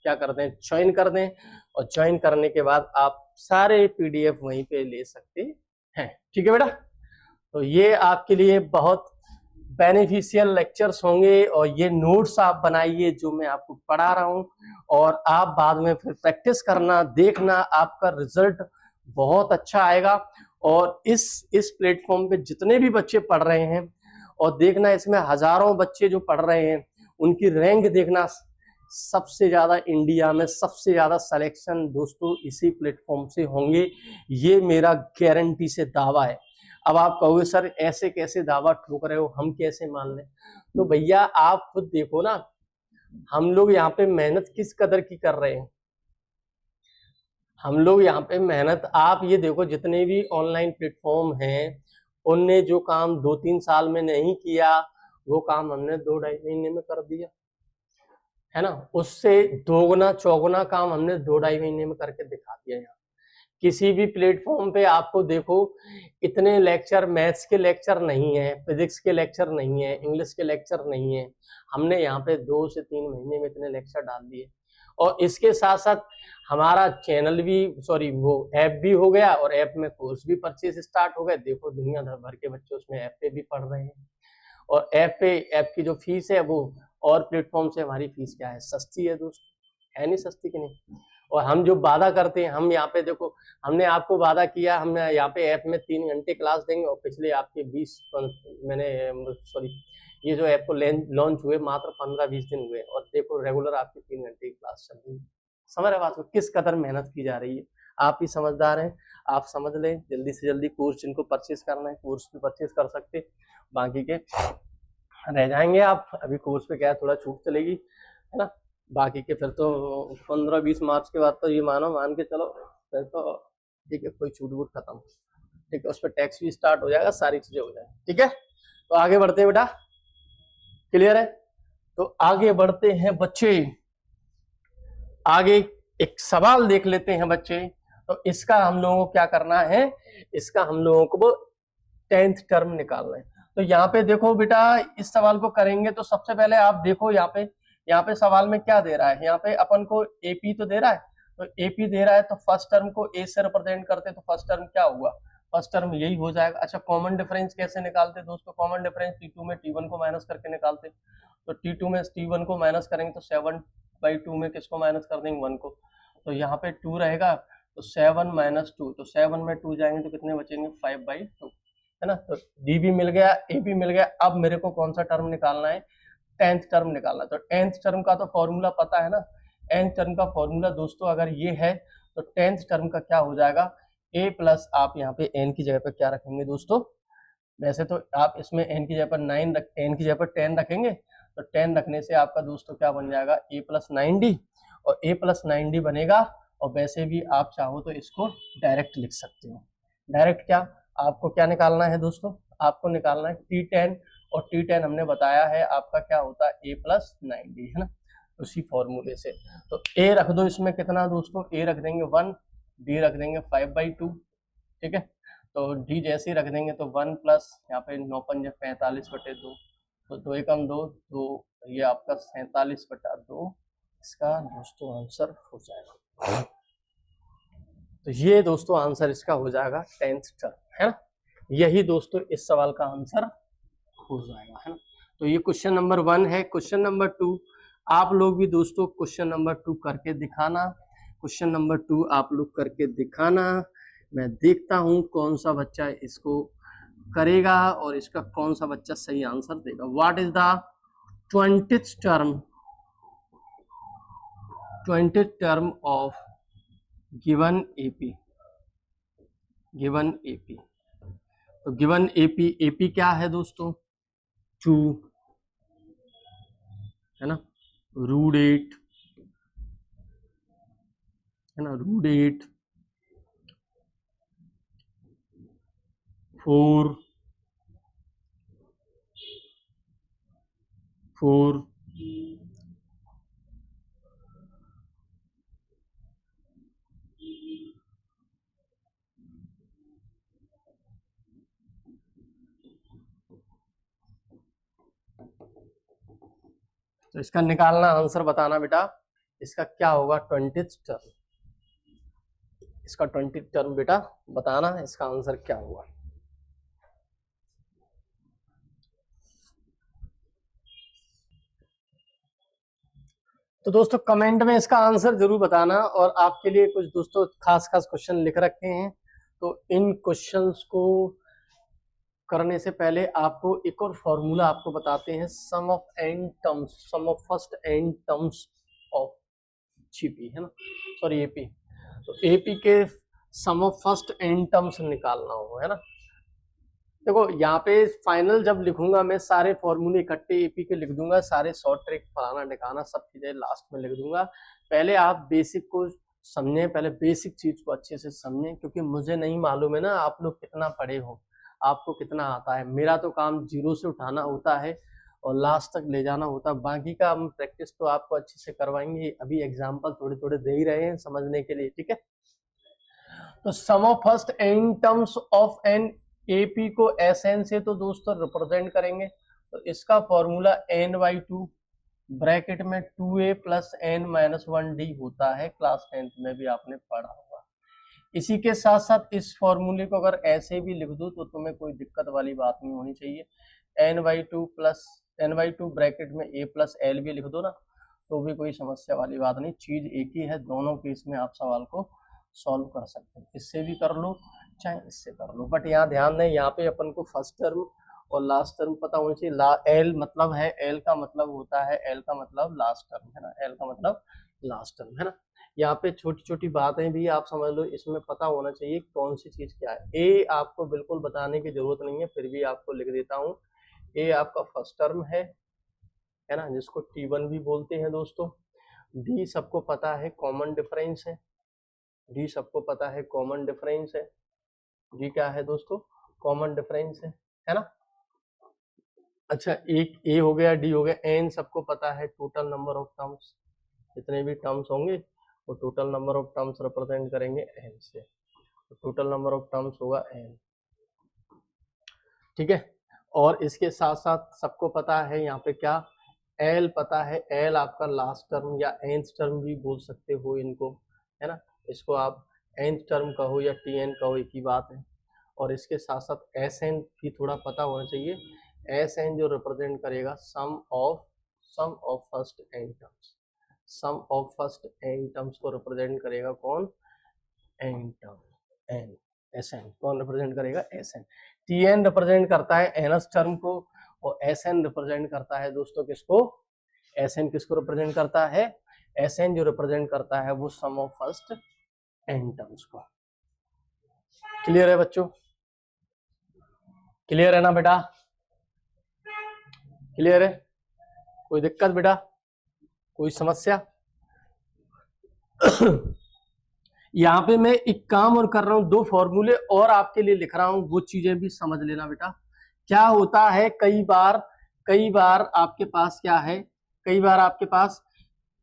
क्या कर दें, ज्वाइन कर दें, और ज्वाइन करने के बाद आप सारे पीडीएफ वहीं पे ले सकते हैं। ठीक है बेटा, तो ये आपके लिए बहुत बेनिफिशियल लेक्चर्स होंगे, और ये नोट्स आप बनाइए जो मैं आपको पढ़ा रहा हूं, और आप बाद में फिर प्रैक्टिस करना, देखना, आपका रिजल्ट बहुत अच्छा आएगा। और इस प्लेटफॉर्म पे जितने भी बच्चे पढ़ रहे हैं, और देखना इसमें हजारों बच्चे जो पढ़ रहे हैं, उनकी रैंक देखना, सबसे ज्यादा इंडिया में सबसे ज्यादा सिलेक्शन दोस्तों इसी प्लेटफॉर्म से होंगे, ये मेरा गारंटी से दावा है। अब आप कहोगे सर ऐसे कैसे दावा ठोक रहे हो, हम कैसे मान लें? तो भैया आप खुद देखो ना, हम लोग यहाँ पे मेहनत किस कदर की कर रहे हैं, हम लोग यहाँ पे मेहनत, आप ये देखो जितने भी ऑनलाइन प्लेटफॉर्म हैं, उनने जो काम 2-3 साल में नहीं किया, वो काम हमने 2-2.5 महीने में कर दिया है ना। उससे दोगुना चौगुना काम हमने 2-2.5 महीने में करके दिखा दिया। यहाँ किसी भी प्लेटफॉर्म पे आपको देखो, इतने लेक्चर, मैथ्स के लेक्चर नहीं है, फिजिक्स के लेक्चर नहीं है, इंग्लिश के लेक्चर नहीं है, हमने यहाँ पे 2 से 3 महीने में इतने लेक्चर डाल दिए। और इसके साथ साथ हमारा चैनल भी, सॉरी वो ऐप भी हो गया, और ऐप में कोर्स भी परचेज स्टार्ट हो गए। देखो दुनिया भर के बच्चे उसमें ऐप पे भी पढ़ रहे हैं, और ऐप की जो फीस है वो और प्लेटफॉर्म से हमारी फीस क्या है, सस्ती है दोस्त, है नहीं सस्ती कि नहीं। और हम जो वादा करते हैं, हम यहाँ पे देखो, हमने आपको वादा किया, हम यहाँ पे ऐप में 3 घंटे क्लास देंगे, और पिछले आपके 20 मैंने सॉरी ये जो ऐप को लॉन्च हुए मात्र 15-20 दिन हुए, और देखो रेगुलर आपकी 3 घंटे की क्लास चल रही है। समझ रहे बात को, किस कदर मेहनत की जा रही है। आप ही समझदार हैं, आप समझ लें, जल्दी से जल्दी कोर्स जिनको परचेज करना है कोर्स भी परचेज कर सकते, बाकी के रह जाएंगे आप। अभी कोर्स पे क्या है, थोड़ा छूट चलेगी है ना, बाकी के फिर तो 15-20 मार्च के बाद तो ये मान के चलो फिर तो ठीक है, कोई छूट वूट खत्म, ठीक है, उस पर टैक्स भी स्टार्ट हो जाएगा, सारी चीजें हो जाएगी। ठीक है, तो आगे बढ़ते हैं बेटा, क्लियर है। तो आगे बढ़ते हैं बच्चे, आगे एक सवाल देख लेते हैं बच्चे। तो इसका हम लोगों को क्या करना है, इसका हम लोगों को 10th टर्म निकालना है। तो यहाँ पे देखो बेटा, इस सवाल को करेंगे तो सबसे पहले आप देखो यहाँ पे यहाँ पे सवाल में क्या दे रहा है, यहाँ पे अपन को एपी तो दे रहा है, तो एपी दे रहा है तो फर्स्ट टर्म को ए से रिप्रेजेंट करते, तो फर्स्ट टर्म क्या हुआ, फर्स्ट टर्म यही हो जाएगा। अच्छा कॉमन डिफरेंस कैसे निकालते दोस्तों, कॉमन डिफरेंस T2 में T1 को माइनस करके निकालते, तो T2 में T1 को माइनस करेंगे तो 7/2 में किसको माइनस कर देंगे, 1 को, तो यहाँ पे 2 रहेगा, तो 7 - 2, तो 7 में 2 जाएंगे तो कितने बचेंगे, 5/2, है ना। तो डी भी मिल गया, ए भी मिल गया। अब मेरे को कौन सा टर्म निकालना है, 10th टर्म निकालना है। तो 10th टर्म का तो फॉर्मूला पता है ना, 10th टर्म का फॉर्मूला दोस्तों अगर ये है तो 10th टर्म का क्या हो जाएगा, a प्लस, आप यहाँ पे n की जगह पर क्या रखेंगे दोस्तों, वैसे तो आप इसमें n की जगह पर 9 रख, n की जगह पर 10 रखेंगे, तो 10 रखने से आपका दोस्तों क्या बन जाएगा, a प्लस 9d, और a प्लस 9d बनेगा। और वैसे भी आप चाहो तो इसको डायरेक्ट लिख सकते हो। डायरेक्ट क्या, आपको क्या निकालना है दोस्तों, आपको निकालना है T10, और T10 हमने बताया है आपका क्या होता है, a प्लस 9d, है ना, उसी फॉर्मूले से। तो a रख दो इसमें कितना दोस्तों, a रख देंगे 1, d रख देंगे 5/2, ठीक है। तो d जैसे ही रख देंगे तो 1 प्लस यहाँ पे 9×5 = 45/2, तो 2 एकम 2, तो ये आपका 47/2 इसका दोस्तों आंसर हो जाएगा। तो ये दोस्तों आंसर इसका हो जाएगा 10th टर्म, है ना, यही दोस्तों इस सवाल का आंसर हो जाएगा, है ना। तो ये क्वेश्चन नंबर 1 है। क्वेश्चन नंबर 2 आप लोग भी दोस्तों क्वेश्चन नंबर 2 करके दिखाना, क्वेश्चन नंबर 2 आप लोग करके दिखाना। मैं देखता हूं कौन सा बच्चा इसको करेगा और इसका कौन सा बच्चा सही आंसर देगा। What is the 20th term of given AP, given AP, तो गिवन एपी क्या है दोस्तों, 2, है ना, √8, है ना, √8, 4, 4, तो इसका निकालना आंसर बताना बेटा, इसका क्या होगा 20th टर्म, इसका 20th टर्म बेटा बताना, इसका आंसर क्या होगा। तो दोस्तों कमेंट में इसका आंसर जरूर बताना, और आपके लिए कुछ दोस्तों खास क्वेश्चन लिख रखे हैं, तो इन क्वेश्चंस को करने से पहले आपको एक और फॉर्मूला आपको बताते हैं, sum of first n terms of GP, है ना, सॉरी एपी। तो एपी के sum of first n terms निकालना होगा, है ना। देखो यहाँ पे फाइनल जब लिखूंगा मैं सारे फॉर्मूले इकट्ठे एपी के लिख दूंगा, सारे शॉर्ट ट्रिक फलाना ढिकाना सब चीजें लास्ट में लिख दूंगा। पहले आप बेसिक को समझें, पहले बेसिक चीज को अच्छे से समझें, क्योंकि मुझे नहीं मालूम है ना आप लोग कितना पढ़े हो, आपको कितना आता है। मेरा तो काम जीरो से उठाना होता है और लास्ट तक ले जाना होता है, बाकी का हम प्रैक्टिस तो आपको अच्छे से करवाएंगे। अभी एग्जाम्पल थोड़े थोड़े दे ही रहे हैं समझने के लिए, ठीक है। तो sum of first n terms of n AP को एसएन से तो दोस्तों रिप्रेजेंट करेंगे, तो इसका फॉर्मूला n/2 ब्रैकेट में 2a + n - 1d होता है, क्लास 10th में भी आपने पढ़ा होगा। इसी के साथ साथ इस फॉर्मूले को अगर ऐसे भी लिख दूं तो तुम्हें कोई दिक्कत वाली बात नहीं होनी चाहिए। n/2 ब्रैकेट में a + l भी लिख दो ना, तो भी कोई समस्या वाली बात नहीं, चीज एक ही है। दोनों केस में आप सवाल को सॉल्व कर सकते हैं, इससे भी कर लो चाहे इससे कर लो। बट यहाँ ध्यान दें, यहाँ पे अपन को फर्स्ट टर्म और लास्ट टर्म पता होनी चाहिए। एल मतलब है, एल का मतलब होता है, एल का मतलब लास्ट टर्म, है ना, एल का मतलब लास्ट टर्म, है ना। यहाँ पे छोटी छोटी बातें भी आप समझ लो, इसमें पता होना चाहिए कौन सी चीज क्या है। ए आपको बिल्कुल बताने की जरूरत नहीं है, फिर भी आपको लिख देता हूँ। ए आपका फर्स्ट टर्म है ना, जिसको T1 भी बोलते हैं दोस्तों। डी सबको पता है कॉमन डिफरेंस है, डी सबको पता है कॉमन डिफरेंस है, डी क्या है दोस्तों, कॉमन डिफरेंस है ना। अच्छा एक ए हो गया, डी हो गया, एन सबको पता है टोटल नंबर ऑफ टर्म्स, जितने भी टर्म्स होंगे वो total number of terms represent करेंगे एन से, तो टोटल नंबर ऑफ टर्म्स होगा एन, ठीक है। और इसके साथ साथ सबको पता है यहाँ पे क्या, एल पता है, एल आपका लास्ट टर्म या nth टर्म भी बोल सकते हो इनको, है ना। इसको आप nth टर्म कहो या tn कहो, एक ही बात है। और इसके साथ साथ Sn भी थोड़ा पता होना चाहिए। Sn जो रिप्रेजेंट करेगा sum of first n terms, sum of first n terms को रिप्रेजेंट करेगा कौन, n टर्म, n, Sn कौन रिप्रेजेंट करेगा, Sn। Tn रिप्रेजेंट करता है nth टर्म को, और Sn रिप्रेजेंट करता है दोस्तों किसको, Sn किसको रिप्रेजेंट करता है, Sn जो रिप्रेजेंट करता है वो सम ऑफ फर्स्ट n टर्म्स को। क्लियर है बच्चों, क्लियर है ना बेटा, क्लियर है, कोई दिक्कत बेटा, कोई समस्या? यहाँ पे मैं एक काम और कर रहा हूं, दो फॉर्मूले और आपके लिए लिख रहा हूं, वो चीजें भी समझ लेना बेटा। क्या होता है, कई बार आपके पास क्या है, कई बार आपके पास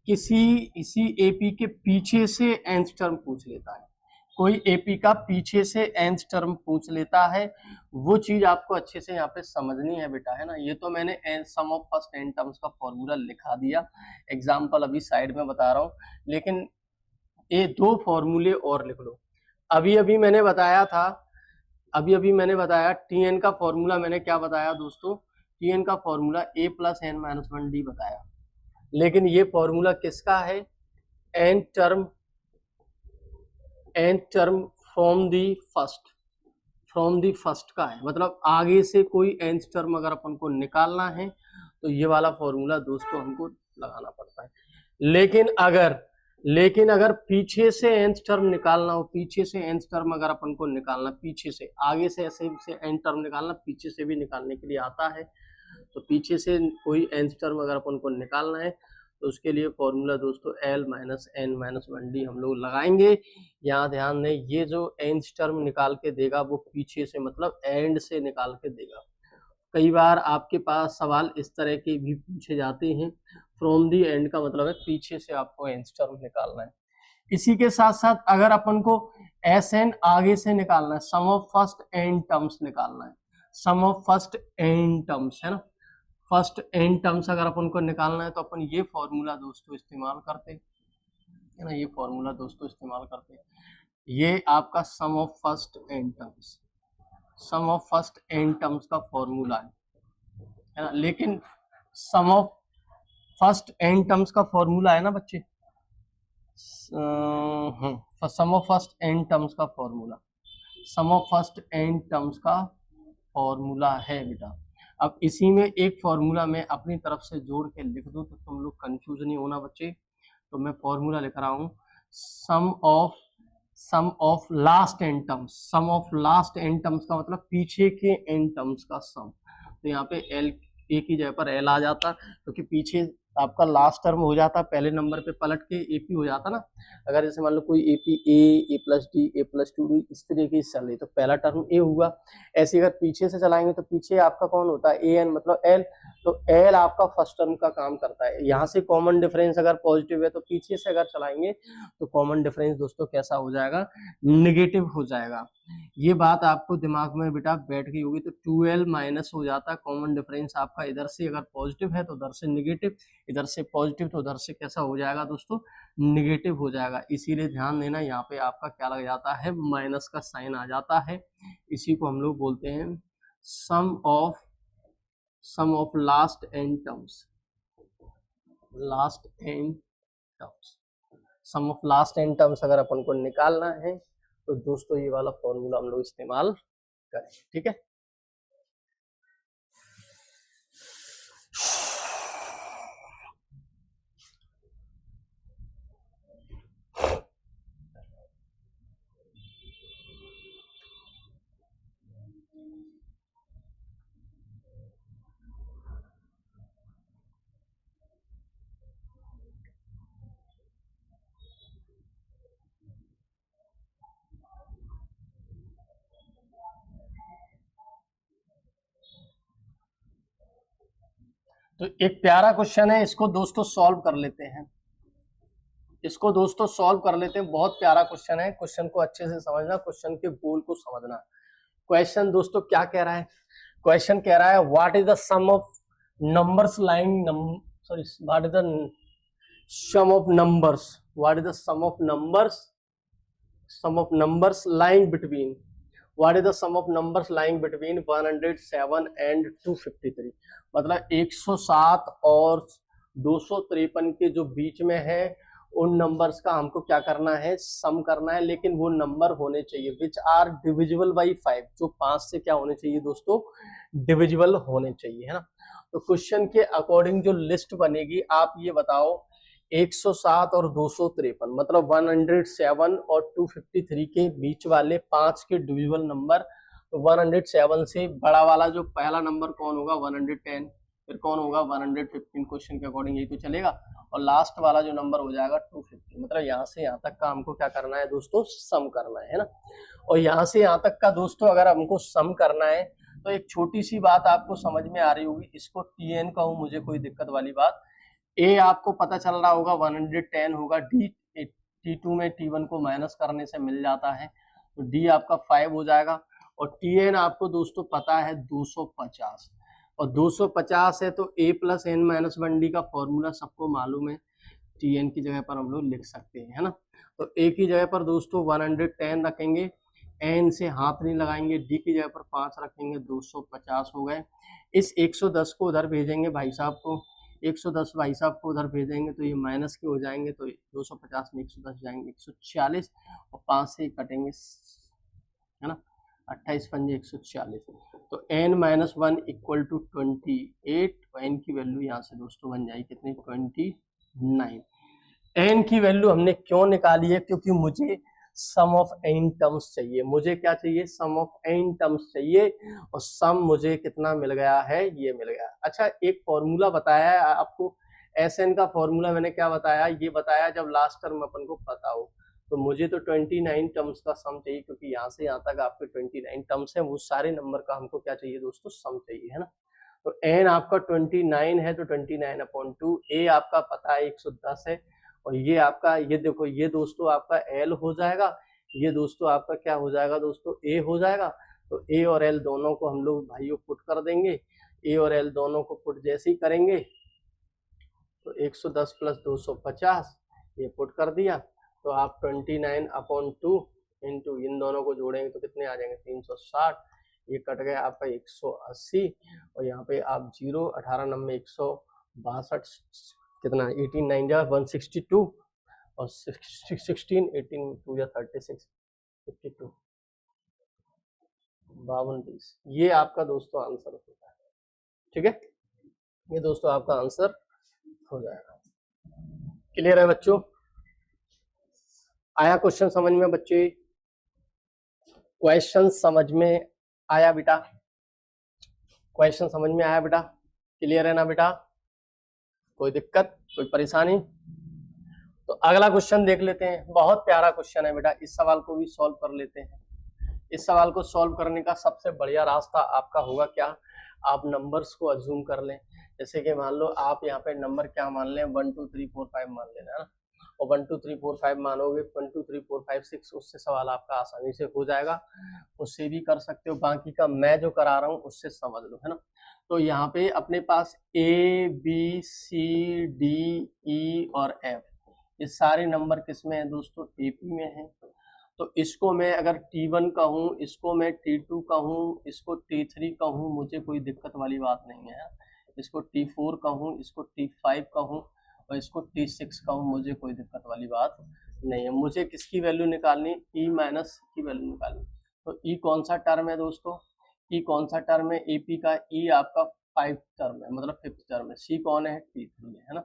इसी एपी के पीछे से nth टर्म पूछ लेता है, कोई एपी का पीछे से nth टर्म पूछ लेता है, वो चीज आपको अच्छे से यहाँ पे समझनी है बेटा, है ना। ये तो मैंने सम ऑफ फर्स्ट n टर्म्स का फॉर्मूला लिखा दिया, एग्जाम्पल अभी साइड में बता रहा हूँ, लेकिन ये दो फॉर्मूले और लिख लो। अभी मैंने बताया था, मैंने बताया Tn का फॉर्मूला, मैंने क्या बताया दोस्तों, Tn का formula a plus n minus 1d बताया, लेकिन ये फॉर्मूला किसका है, n term from the first का है, मतलब आगे से कोई nth टर्म अगर अपन को निकालना है तो ये वाला फॉर्मूला दोस्तों हमको लगाना पड़ता है। लेकिन अगर पीछे से nth टर्म निकालना हो, पीछे से nth टर्म अगर अपन को निकालना, पीछे से, आगे से ऐसे से nth टर्म निकालना, पीछे से भी निकालने के लिए आता है, तो पीछे से कोई nth टर्म अगर अपन को निकालना है तो उसके लिए फॉर्मूला दोस्तों l minus n minus 1d हम लोग लगाएंगे। यहाँ ध्यान दें, ये जो nth टर्म निकाल के देगा वो पीछे से, मतलब एंड से निकाल के देगा। कई बार आपके पास सवाल इस तरह के भी पूछे जाते हैं, फ्रॉम दी एंड का मतलब है पीछे से आपको nth टर्म निकालना है। इसी के साथ साथ अगर अपन को Sn आगे से निकालना है, सम ऑफ फर्स्ट n टर्म्स निकालना है, सम ऑफ फर्स्ट n टर्म्स, है ना, फर्स्ट n टर्म्स अगर अपन को निकालना है तो अपन ये फॉर्मूला दोस्तों इस्तेमाल करते हैं, है ना, ये फॉर्मूला दोस्तों इस्तेमाल करते हैं। ये आपका sum of first n terms, sum of first n terms का फॉर्मूला है ना, लेकिन sum of first n terms का फॉर्मूला है ना बच्चे, sum of first n terms का formula, sum of first n terms का फॉर्मूला है बेटा। अब इसी में एक फॉर्मूला मैं अपनी तरफ से जोड़ के लिख दूं तो तुम लोग कंफ्यूज नहीं होना बच्चे, तो मैं फॉर्मूला लिख रहा हूं sum of last n terms, sum of last n terms का मतलब पीछे के n टर्म्स का सम। तो यहाँ पे l एक ही जगह पर l आ जाता, क्योंकि पीछे आपका लास्ट टर्म हो जाता, पहले नंबर पे पलट के एपी हो जाता ना। अगर जैसे मान लो कोई एपी ए प्लस डी, ए प्लस 2d इस तरीके से चल रही, तो पहला टर्म ए हुआ। ऐसे अगर पीछे से चलाएंगे तो पीछे आपका कौन होता है, ए एन मतलब एल, तो एल आपका फर्स्ट टर्म का काम करता है। यहाँ से कॉमन डिफरेंस अगर पॉजिटिव है तो पीछे से अगर चलाएंगे तो कॉमन डिफरेंस दोस्तों कैसा हो जाएगा, निगेटिव हो जाएगा। ये बात आपको दिमाग में बेटा बैठ गई होगी। तो 2l माइनस हो जाता है कॉमन डिफरेंस आपका, इधर से अगर पॉजिटिव है तो उधर से निगेटिव, इधर से पॉजिटिव तो उधर से कैसा हो जाएगा दोस्तों, निगेटिव हो जाएगा। इसीलिए ध्यान देना, यहाँ पे आपका क्या लग जाता है, माइनस का साइन आ जाता है। इसी को हम लोग बोलते हैं sum of last n terms, last n terms. Sum of last n terms अगर अपन को निकालना है तो दोस्तों ये वाला फॉर्मूला हम लोग इस्तेमाल करें, ठीक है। तो एक प्यारा क्वेश्चन है, इसको दोस्तों सॉल्व कर लेते हैं, इसको दोस्तों सॉल्व कर लेते हैं। बहुत प्यारा क्वेश्चन है, क्वेश्चन को अच्छे से समझना, क्वेश्चन के गोल को समझना। क्वेश्चन दोस्तों क्या कह रहा है, क्वेश्चन कह रहा है what is the sum of numbers lying sorry, what is the sum of numbers, what is the sum of numbers, sum of numbers lying between, what is the sum of numbers lying between 107 and 253, मतलब 107 और 253 के जो बीच में है उन नंबर्स का हमको क्या करना है, सम करना है, लेकिन वो नंबर होने चाहिए विच आर डिविजिबल बाई 5, जो 5 से क्या होने चाहिए दोस्तों, डिविजिबल होने चाहिए, है ना। तो क्वेश्चन के अकॉर्डिंग जो लिस्ट बनेगी, आप ये बताओ 107 और 253 मतलब 107 और 253 के बीच वाले 5 के डिविजिबल नंबर, तो 107 से बड़ा वाला जो पहला नंबर कौन होगा, 110, फिर कौन होगा 115, क्वेश्चन के अकॉर्डिंग यही तो चलेगा, और लास्ट वाला जो नंबर हो जाएगा 250, मतलब यहाँ से यहाँ तक का हमको क्या करना है दोस्तों, सम करना है ना। और यहाँ से यहाँ तक का दोस्तों अगर हमको सम करना है तो एक छोटी सी बात आपको समझ में आ रही होगी, इसको tn कहूँ मुझे कोई दिक्कत वाली बात, a आपको पता चल रहा होगा 110 होगा, d t2 में t1 को माइनस करने से मिल जाता है, तो d आपका 5 हो जाएगा, और tn आपको दोस्तों पता है 250, और 250 है तो a plus N minus 1d का फॉर्मूला सबको मालूम है, tn की जगह पर हम लोग लिख सकते हैं, है ना। तो a की जगह पर दोस्तों 110 रखेंगे, n से हाथ नहीं लगाएंगे, d की जगह पर 5 रखेंगे, 250 हो गए। इस 110 को उधर भेजेंगे भाई साहब को, 110 भाई साहब को उधर भेजेंगे तो ये माइनस के हो जाएंगे, तो 250 में 110 जाएंगे 140, और 5 से कटेंगे, है ना, 28 पंजे 140, तो n माइनस 1 इक्वल टू 28, और n की वैल्यू यहाँ से दोस्तों बन जाएगी कितनी, 29। n की वैल्यू हमने क्यों निकाली है, क्योंकि मुझे सम ऑफ n टर्म्स चाहिए, मुझे क्या चाहिए, सम ऑफ n टर्म्स चाहिए, और सम मुझे कितना मिल गया है, ये मिल गया। अच्छा एक फॉर्मूला बताया है आपको, Sn का फॉर्मूला मैंने क्या बताया, ये बताया जब लास्ट टर्म अपन को पता हो, तो मुझे तो 29 टर्म्स का सम चाहिए, क्योंकि यहाँ से यहाँ तक आपके 29 टर्म्स हैं, वो सारे नंबर का हमको क्या चाहिए दोस्तों, सम चाहिए, है ना। तो n आपका 29 है, तो 29/2, a आपका पता है 110 है, और ये आपका, ये देखो ये दोस्तों आपका l हो जाएगा, ये दोस्तों आपका क्या हो जाएगा दोस्तों, a हो जाएगा, तो a और l दोनों को हम लोग भाइयों पुट कर देंगे, a और l दोनों को पुट जैसे ही करेंगे तो 110 प्लस 250 ये पुट कर दिया, तो आप 29/2 इंटू इन दोनों को जोड़ेंगे तो कितने आ जाएंगे, 360, ये कट गया आपका 180, और यहाँ पे आप 0, 18 9 162, कितना 18 9 162, और 16 18 2 या 36 52 52 20, ये आपका दोस्तों आंसर होता है, ठीक है, ये दोस्तों आपका आंसर हो जाएगा। क्लियर है बच्चों, आया क्वेश्चन समझ में बच्चे, क्वेश्चन समझ में आया बेटा, क्वेश्चन समझ में आया बेटा, क्लियर है ना बेटा, कोई दिक्कत कोई परेशानी। तो अगला क्वेश्चन देख लेते हैं, बहुत प्यारा क्वेश्चन है बेटा, इस सवाल को भी सॉल्व कर लेते हैं। इस सवाल को सॉल्व करने का सबसे बढ़िया रास्ता आपका होगा क्या, आप नंबर्स को अज्यूम कर लें, जैसे कि मान लो आप यहाँ पे नंबर क्या मान लें, 1 2 3 4 5 मान लेना, है ना, और 1 2 3 4 5 मानोगे, 1 2 3 4 5 6, उससे सवाल आपका आसानी से हो जाएगा, उससे भी कर सकते हो, बाकी का मैं जो करा रहा हूँ उससे समझ लो, है ना। तो यहाँ पे अपने पास A B C D E और F, ये सारे नंबर किस में है दोस्तों, AP में है, तो इसको मैं अगर T1 कहूँ, इसको मैं T2 कहूँ, इसको T3 कहूँ, मुझे कोई दिक्कत वाली बात नहीं है, इसको T4 कहूँ, इसको T5 कहूँ, और इसको T6 कहूँ, मुझे कोई दिक्कत वाली बात नहीं है। मुझे किसकी वैल्यू निकालनी, E माइनस की वैल्यू निकालनी, तो E कौन सा टर्म है दोस्तों, E कौन सा टर्म है, AP का E आपका 5 टर्म है, मतलब 5th टर्म है, C कौन है, T3 है ना।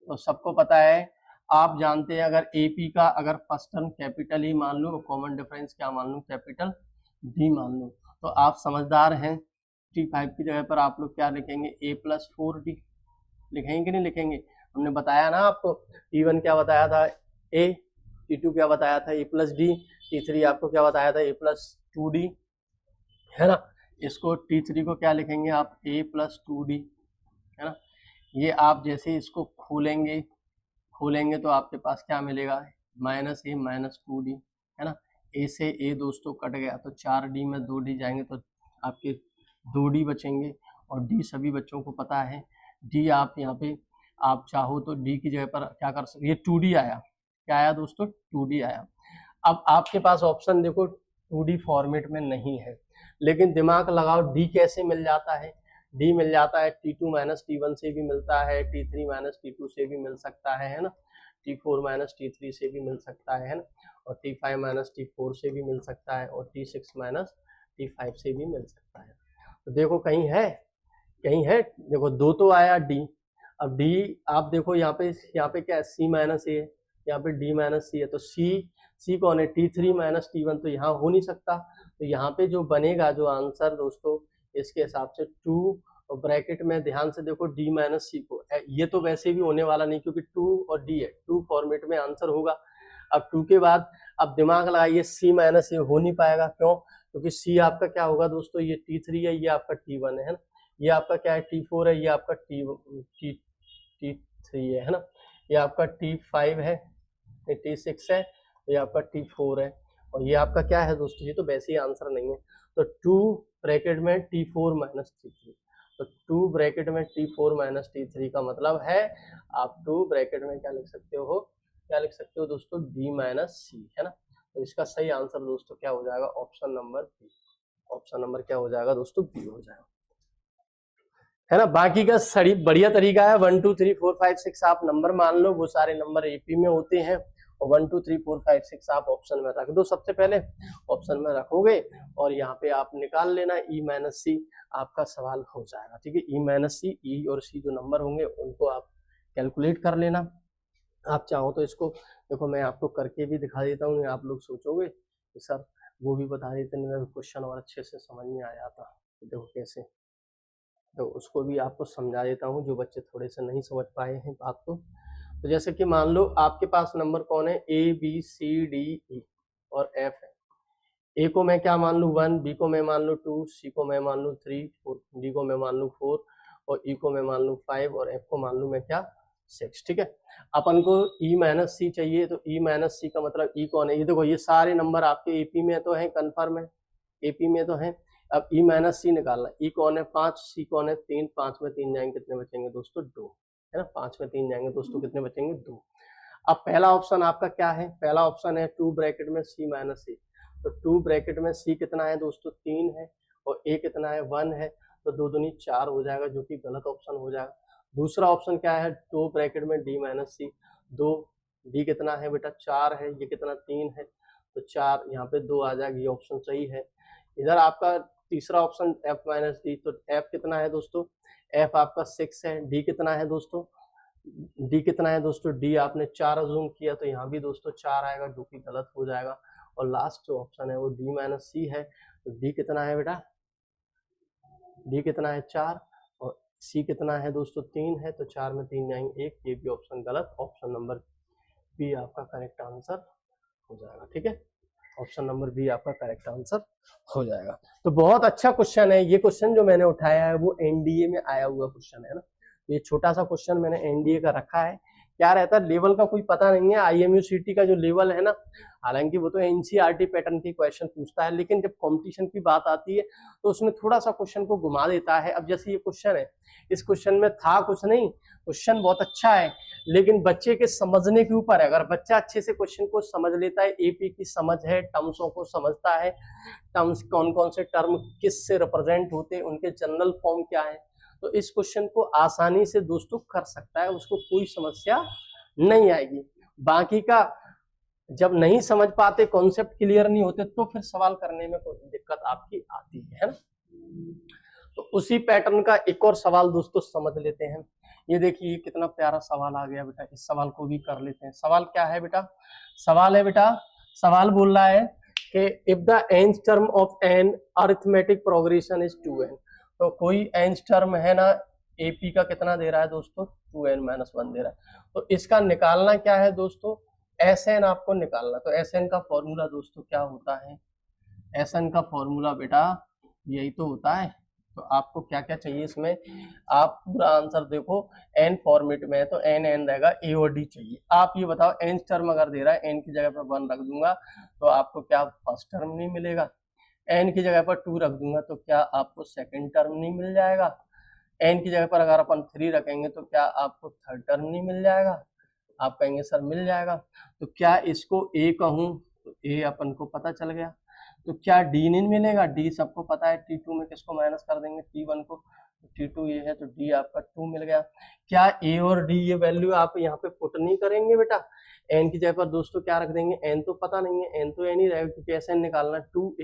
तो सबको पता है, आप जानते हैं अगर AP का अगर फर्स्ट टर्म कैपिटल ही मान लो, कॉमन डिफरेंस क्या मान लो, कैपिटल D मान लो, तो आप समझदार हैं, T5 की जगह पर आप लोग क्या लिखेंगे, A प्लस 4D लिखेंगे कि नहीं लिखेंगे, हमने बताया ना आपको, T1 क्या बताया था A, T2 क्या बताया था A प्लस D, T3 आपको क्या बताया था A प्लस 2D, है ना। इसको T3 को क्या लिखेंगे आप, A प्लस 2D, है ना। ये आप जैसे इसको खोलेंगे तो आपके पास क्या मिलेगा, माइनस A माइनस 2D, है ना। A से A दोस्तों कट गया, तो 4D में 2D जाएंगे तो आपके 2D बचेंगे, और D सभी बच्चों को पता है, D आप यहाँ पे आप चाहो तो डी की जगह पर क्या कर सकते, ये 2D आया, क्या आया दोस्तों, 2D आया। अब आपके पास ऑप्शन देखो 2D फॉर्मेट में नहीं है, लेकिन दिमाग लगाओ डी कैसे मिल जाता है, डी मिल जाता है T2 माइनस T1 से भी मिलता है, T3 माइनस T2 से भी मिल सकता है ना, T4 माइनस T3 से भी मिल सकता है ना, और T5 माइनस T4 से भी मिल सकता है, और T6 माइनस T5 से भी मिल सकता है। तो देखो कहीं है, कहीं है, देखो दो तो आया डी। अब डी आप देखो यहाँ पे क्या है, सी माइनस ए, यहाँ पे डी माइनस सी है, तो सी कौन है, T3 माइनस T1, तो यहाँ हो नहीं सकता। तो यहाँ पे जो बनेगा जो आंसर दोस्तों, इसके हिसाब से 2 और ब्रैकेट में ध्यान से देखो डी माइनस सी को, ये तो वैसे भी होने वाला नहीं क्योंकि 2 और डी है, 2 फॉर्मेट में आंसर होगा। अब 2 के बाद अब दिमाग लगाइए, सी माइनस ए हो नहीं पाएगा, क्यों, क्योंकि सी आपका क्या होगा दोस्तों, ये T3 है, ये आपका T1 है ना, ये आपका क्या है T4 है, ये आपका T3 है ना, ये आपका T5 है, ये T6 है, ये आपका T4 है, और ये आपका क्या है दोस्तों, ये तो वैसे ही आंसर नहीं है। तो 2 ब्रैकेट में T4 माइनस T3, तो 2 ब्रैकेट में T4 माइनस T3 का मतलब है आप 2 ब्रैकेट में क्या लिख सकते हो, क्या लिख सकते हो दोस्तों, D माइनस सी, है ना। तो इसका सही आंसर दोस्तों क्या हो जाएगा, option number B, option number क्या हो जाएगा दोस्तों, बी हो जाएगा, है ना। बाकी का सही बढ़िया तरीका है, 1 2 3 4 5 6 आप नंबर मान लो, वो सारे नंबर एपी में होते हैं, और 1 2 3 4 5 6 आप ऑप्शन में रख दो, सबसे पहले ऑप्शन में रखोगे और यहाँ पे आप निकाल लेना ई माइनस सी, आपका सवाल हो जाएगा, ठीक है। ई माइनस सी, ई और सी जो नंबर होंगे उनको आप कैलकुलेट कर लेना। आप चाहो तो इसको देखो मैं आपको करके भी दिखा देता हूँ, आप लोग सोचोगे कि सर वो भी बता देते मेरा क्वेश्चन और अच्छे से समझ में आ जाता, देखो कैसे, तो उसको भी आपको समझा देता हूँ जो बच्चे थोड़े से नहीं समझ पाए हैं बात को। तो जैसे कि मान लो आपके पास नंबर कौन है, A B C D E और F है। A को मैं क्या मान लूँ 1, B को मैं मान लूँ 2, C को मैं मान लूँ 3, D को मैं मान लूँ 4 और E को मैं मान लूँ 5 और F को मान लूँ मैं क्या 6, ठीक है। अपन को E माइनस सी चाहिए, तो E माइनस सी का मतलब E कौन है, ये देखो ये सारे नंबर आपके AP में तो हैं, कन्फर्म है AP में तो हैं। अब E माइनस सी निकालना, E कौन है 5, C कौन है 3, 5 में 3 जाएंगे कितने बचेंगे दोस्तों 2, है ना, 5 में 3 जाएंगे दोस्तों कितने बचेंगे 2। अब पहला ऑप्शन आपका क्या है, पहला ऑप्शन है 2 ब्रैकेट में C माइनस सी, तो 2 ब्रैकेट में C कितना है दोस्तों 3 है और A कितना है 1 है, तो 2 दूनी 4 हो जाएगा जो कि गलत ऑप्शन हो जाएगा। दूसरा ऑप्शन क्या है 2 ब्रैकेट में D माइनस सी, 2 D कितना है बेटा 4 है, ये कितना 3 है, तो 4 यहाँ पे 2 आ जाएगा, ये ऑप्शन सही है। इधर आपका तीसरा ऑप्शन F माइनस डी, तो F कितना है दोस्तों, F आपका 6 है, D कितना है दोस्तों, D कितना है दोस्तों, D आपने 4 अज्यूम किया तो यहाँ भी दोस्तों 4 आएगा जो कि गलत हो जाएगा। और लास्ट जो ऑप्शन है वो D माइनस सी है, तो D कितना है बेटा, D कितना है 4 और C कितना है दोस्तों 3 है, तो 4 में 3 जाएंगे 1, ये भी ऑप्शन गलत, ऑप्शन नंबर बी आपका करेक्ट आंसर हो जाएगा, ठीक है। ऑप्शन नंबर बी आपका करेक्ट आंसर हो जाएगा। तो बहुत अच्छा क्वेश्चन है ये, क्वेश्चन जो मैंने उठाया है वो एनडीए में आया हुआ क्वेश्चन है ना, ये छोटा सा क्वेश्चन मैंने एनडीए का रखा है। क्या रहता है लेवल का कोई पता नहीं है, IMUCT का जो लेवल है ना, हालांकि वो तो एनसीईआरटी पैटर्न के क्वेश्चन पूछता है, लेकिन जब कंपटीशन की बात आती है तो उसमें थोड़ा सा क्वेश्चन को घुमा देता है। अब जैसे ये क्वेश्चन है, इस क्वेश्चन में था कुछ नहीं, क्वेश्चन बहुत अच्छा है, लेकिन बच्चे के समझने के ऊपर है। अगर बच्चा अच्छे से क्वेश्चन को समझ लेता है, एपी की समझ है, टर्म्सों को समझता है, टर्म्स कौन कौन से टर्म किस से रिप्रेजेंट होते हैं, उनके जनरल फॉर्म क्या है, तो इस क्वेश्चन को आसानी से दोस्तों कर सकता है, उसको कोई समस्या नहीं आएगी। बाकी का जब नहीं समझ पाते, कॉन्सेप्ट क्लियर नहीं होते, तो फिर सवाल करने में कोई दिक्कत आपकी आती है ना। तो उसी पैटर्न का एक और सवाल दोस्तों समझ लेते हैं। ये देखिए कितना प्यारा सवाल आ गया बेटा, इस सवाल को भी कर लेते हैं। सवाल क्या है बेटा, सवाल है बेटा, सवाल बोल रहा है कि if the nth term of an arithmetic progression is 2n, तो कोई nth टर्म है ना एपी का कितना दे रहा है दोस्तों 2n-1 दे रहा है, तो इसका निकालना क्या है दोस्तों, Sn आपको निकालना। तो Sn का फॉर्मूला दोस्तों क्या होता है, Sn का फॉर्मूला बेटा यही तो होता है। तो आपको क्या क्या चाहिए इसमें, आप पूरा आंसर देखो, n फॉर्मेट में है तो n रहेगा, a और d चाहिए। आप ये बताओ n टर्म अगर दे रहा है n की जगह पर 1 रख दूंगा तो आपको क्या फर्स्ट टर्म नहीं मिलेगा, n की जगह पर 2 रख दूंगा तो क्या आपको सेकंड टर्म नहीं मिल जाएगा, एन की जगह पर अगर अपन 3 रखेंगे तो क्या आपको थर्ड टर्म नहीं मिल जाएगा? आप कहेंगे सर मिल जाएगा। तो क्या इसको ए कहूँ तो ए अपन को पता चल गया। तो क्या डी नहीं मिलेगा? डी सबको पता है, T2 में किसको माइनस कर देंगे? T1 को। तो T2 ये है तो डी आपका 2 मिल गया। क्या ए और डी ये वैल्यू आप यहाँ पे पुट नहीं करेंगे बेटा? एन की जगह पर दोस्तों क्या रख देंगे? एन तो पता नहीं है, एन तो एन ही रहेगा क्योंकि ऐसे निकालना 2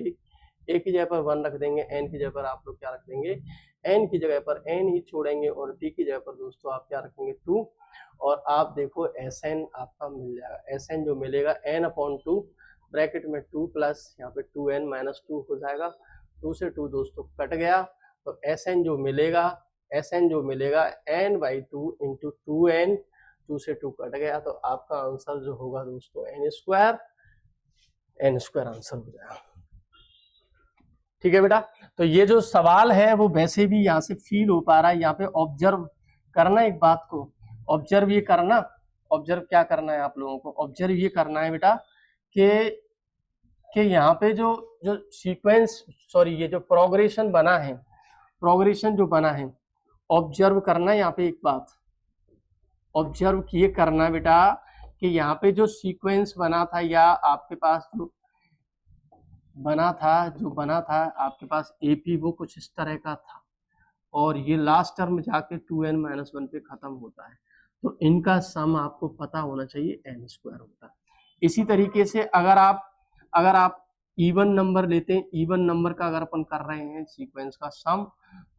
ए की जगह पर 1 रख देंगे, एन की जगह पर आप लोग क्या रख देंगे? एन की जगह पर एन ही छोड़ेंगे और डी की जगह पर दोस्तों आप क्या रखेंगे? 2। और आप देखो एस एन आपका मिल जाएगा। एस एन जो मिलेगा n/2 ब्रैकेट में 2 प्लस यहाँ पे 2n-2 हो जाएगा। 2 से 2 दोस्तों कट गया तो एस एन जो मिलेगा n/2 इंटू 2n, 2 से 2 कट गया तो आपका आंसर जो होगा दोस्तों n² आंसर हो जाएगा। ठीक है बेटा, तो ये जो सवाल है वो वैसे भी यहाँ से फील हो पा रहा है। यहाँ पे ऑब्जर्व करना एक बात को, ऑब्जर्व ये करना, ऑब्जर्व क्या करना है आप लोगों को? ऑब्जर्व ये करना है बेटा कि यहाँ पे जो जो सीक्वेंस सॉरी ये जो प्रोग्रेशन बना है, प्रोग्रेशन जो बना है, ऑब्जर्व करना है यहाँ पे एक बात, ऑब्जर्व ये करना बेटा कि यहाँ पे जो सीक्वेंस बना था या आपके पास जो बना था आपके पास एपी वो कुछ इस तरह का था और ये लास्ट टर्म जाके 2n-1 पे खत्म होता है। तो इनका सम आपको पता होना चाहिए n² होता है। इसी तरीके से अगर आप इवन नंबर लेते हैं, इवन नंबर का अगर अपन कर रहे हैं सीक्वेंस का सम